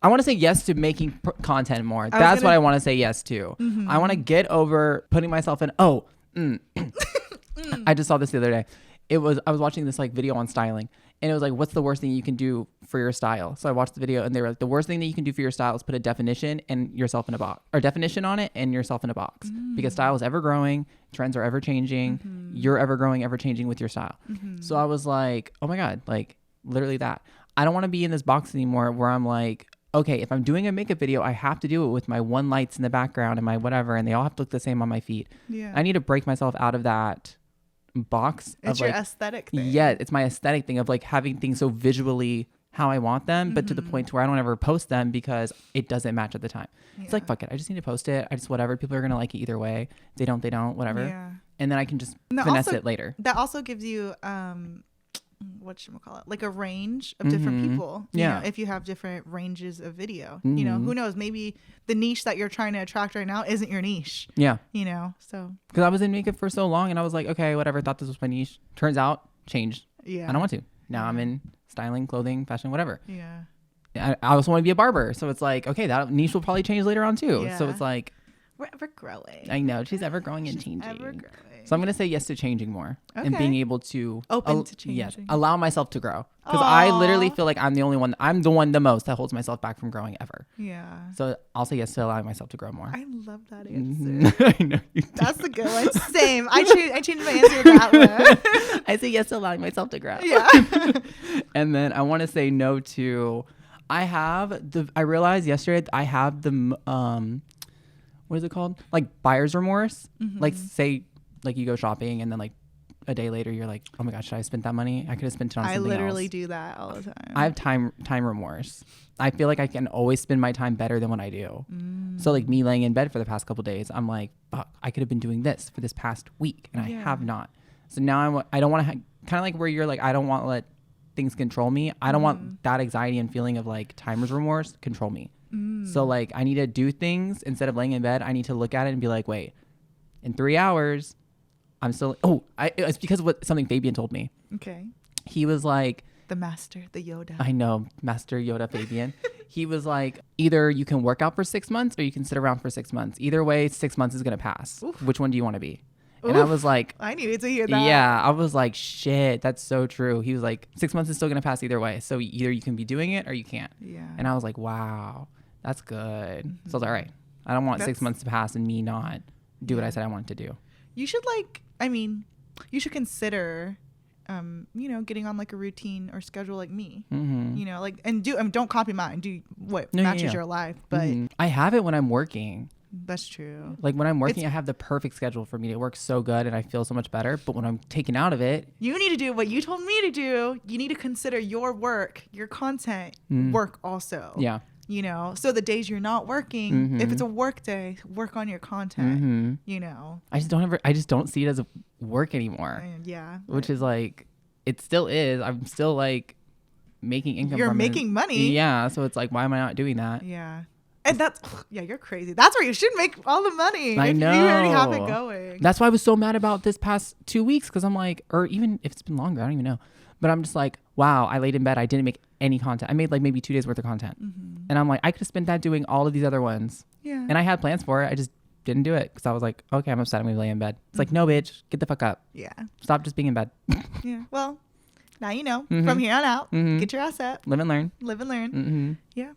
want to say yes to making content more. That's what I want to say yes to. I want to get over putting myself in. I just saw this the other day. I was watching this video on styling, and it was what's the worst thing you can do for your style? So I watched the video, and they were the worst thing that you can do for your style is put a definition and yourself in a box, or definition on it and yourself in a box, because style is ever growing, trends are ever changing, you're ever growing, ever changing with your style. So I was like, oh my God, literally that. I don't want to be in this box anymore where I'm okay, if I'm doing a makeup video, I have to do it with my one lights in the background and my whatever, and they all have to look the same on my feed. Yeah. I need to break myself out of that box. It's your aesthetic thing. Yeah, it's my aesthetic thing of having things so visually how I want them, but to the point where I don't ever post them because it doesn't match at the time. Yeah. It's fuck it. I just need to post it. I just whatever. People are going to like it either way. They don't, whatever. Yeah. And then I can just finesse it later. That also gives you, whatchamacallit, a range of different people. You know, if you have different ranges of video, who knows, maybe the niche that you're trying to attract right now isn't your niche. Yeah. So. Because I was in makeup for so long and I was like, okay, whatever. Thought this was my niche. Turns out, changed. Yeah. I don't want to. Now I'm in styling, clothing, fashion, whatever. Yeah. I also want to be a barber. So it's okay, that niche will probably change later on too. Yeah. So it's we're ever growing. I know. She's ever growing and changing. Ever growing. So I'm going to say yes to changing more and being able to open to changing. Yes, allow myself to grow. Because I literally feel like I'm the most that holds myself back from growing ever. Yeah. So I'll say yes to allowing myself to grow more. I love that answer. I know you do. That's a good one. Same. I changed my answer to that one. I say yes to allowing myself to grow. Yeah. And then I want to say no to, I realized yesterday I have the, what is it called? Buyer's remorse. Say, you go shopping and then a day later you're oh my gosh, should I spend that money? I could have spent it on something else. I literally do that all the time. I have time remorse. I feel like I can always spend my time better than what I do. So me laying in bed for the past couple of days, I'm fuck, I could have been doing this for this past week and I have not. So now I don't want to kind of where you're I don't want to let things control me. I don't want that anxiety and feeling of timer's remorse control me. So I need to do things instead of laying in bed. I need to look at it and be wait, in 3 hours, I'm still. It's because of something Fabian told me. Okay. He was the master, the Yoda. I know, Master Yoda Fabian. He was either you can work out for 6 months or you can sit around for 6 months. Either way, 6 months is gonna pass. Oof. Which one do you want to be? And I was I needed to hear that. Yeah, I was shit, that's so true. He was 6 months is still gonna pass either way. So either you can be doing it or you can't. Yeah. And I was wow, that's good. So I was all right. I don't want 6 months to pass and me not do what I said I wanted to do. You should you should consider, getting on a routine or schedule like me. And don't copy mine. Do what matches your life. But I have it when I'm working. That's true. When I'm working, I have the perfect schedule for me. It works so good and I feel so much better. But when I'm taken out of it, you need to do what you told me to do. You need to consider your work, your content, work also. Yeah. So the days you're not working, if it's a work day, work on your content, I just don't see it as a work anymore. Yeah. Which is it still is. I'm still making income. You're making money. Yeah. So it's why am I not doing that? Yeah. And you're crazy. That's where you should make all the money. I know. You already have it going. That's why I was so mad about this past 2 weeks. Cause I'm or even if it's been longer, I don't even know. But I'm just wow, I laid in bed. I didn't make any content. I made like maybe 2 days worth of content. And I'm like, I could have spent that doing all of these other ones. Yeah. And I had plans for it. I just didn't do it because I was like, okay, I'm upset. I'm going to lay in bed. It's like, no, bitch, get the fuck up. Yeah. Stop just being in bed. Yeah. Well, now you know. From here on out, get your ass up. Live and learn. Live and learn. Yeah.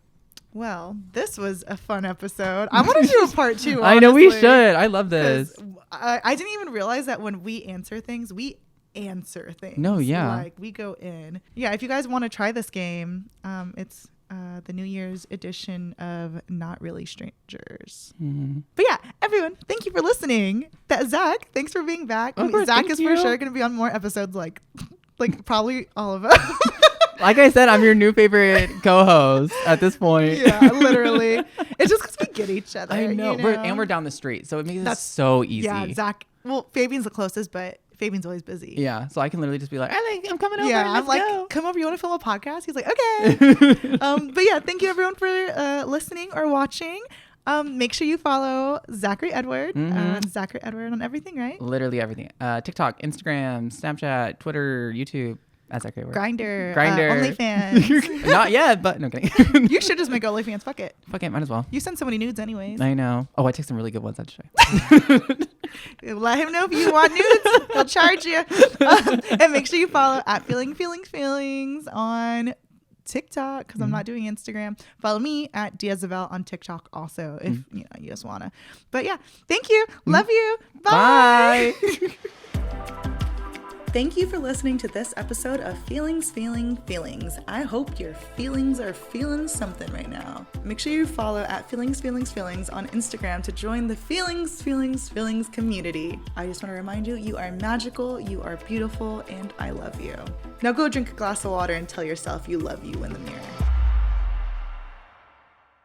Well, this was a fun episode. I want to do a part 2. Honestly, I know we should. I love this. I didn't even realize that when we answer things, we answer things. No, yeah. Like we go in. Yeah. If you guys want to try this game, it's the New Year's edition of Not Really Strangers. But yeah, everyone, thank you for listening. Zach, thanks for being back. Zach is for sure going to be on more episodes, like probably all of us. Like I said, I'm your new favorite co-host at this point. Yeah, literally. It's just because we get each other. I know. You know? We're down the street, so it makes it so easy. Yeah, Zach. Well, Fabian's the closest, but Fabian's always busy. Yeah, so I can literally just be like, I'm coming over. Yeah, let's I'm like, go. come over. You want to film a podcast? He's like, okay. But yeah, thank you everyone for listening or watching. Make sure you follow Zachary Edward. Zachary Edward on everything, right? Literally everything. TikTok, Instagram, Snapchat, Twitter, YouTube. That's Zachary Edward. Grinder. Grinder. OnlyFans. Not yet, but no kidding. You should just make OnlyFans. Fuck it. Fuck it, might as well. You send so many nudes anyways. I know. Oh, I take some really good ones. That's true. Let him know if you want nudes. He'll charge you. And make sure you follow at Feelings on TikTok, because I'm not doing Instagram. Follow me at Diazabel on TikTok also, if you just wanna. But yeah, thank you. Love you. Bye. Thank you for listening to this episode of Feelings. I hope your feelings are feeling something right now. Make sure you follow at Feelings on Instagram to join the Feelings community. I just want to remind you, you are magical, you are beautiful, and I love you. Now go drink a glass of water and tell yourself you love you in the mirror.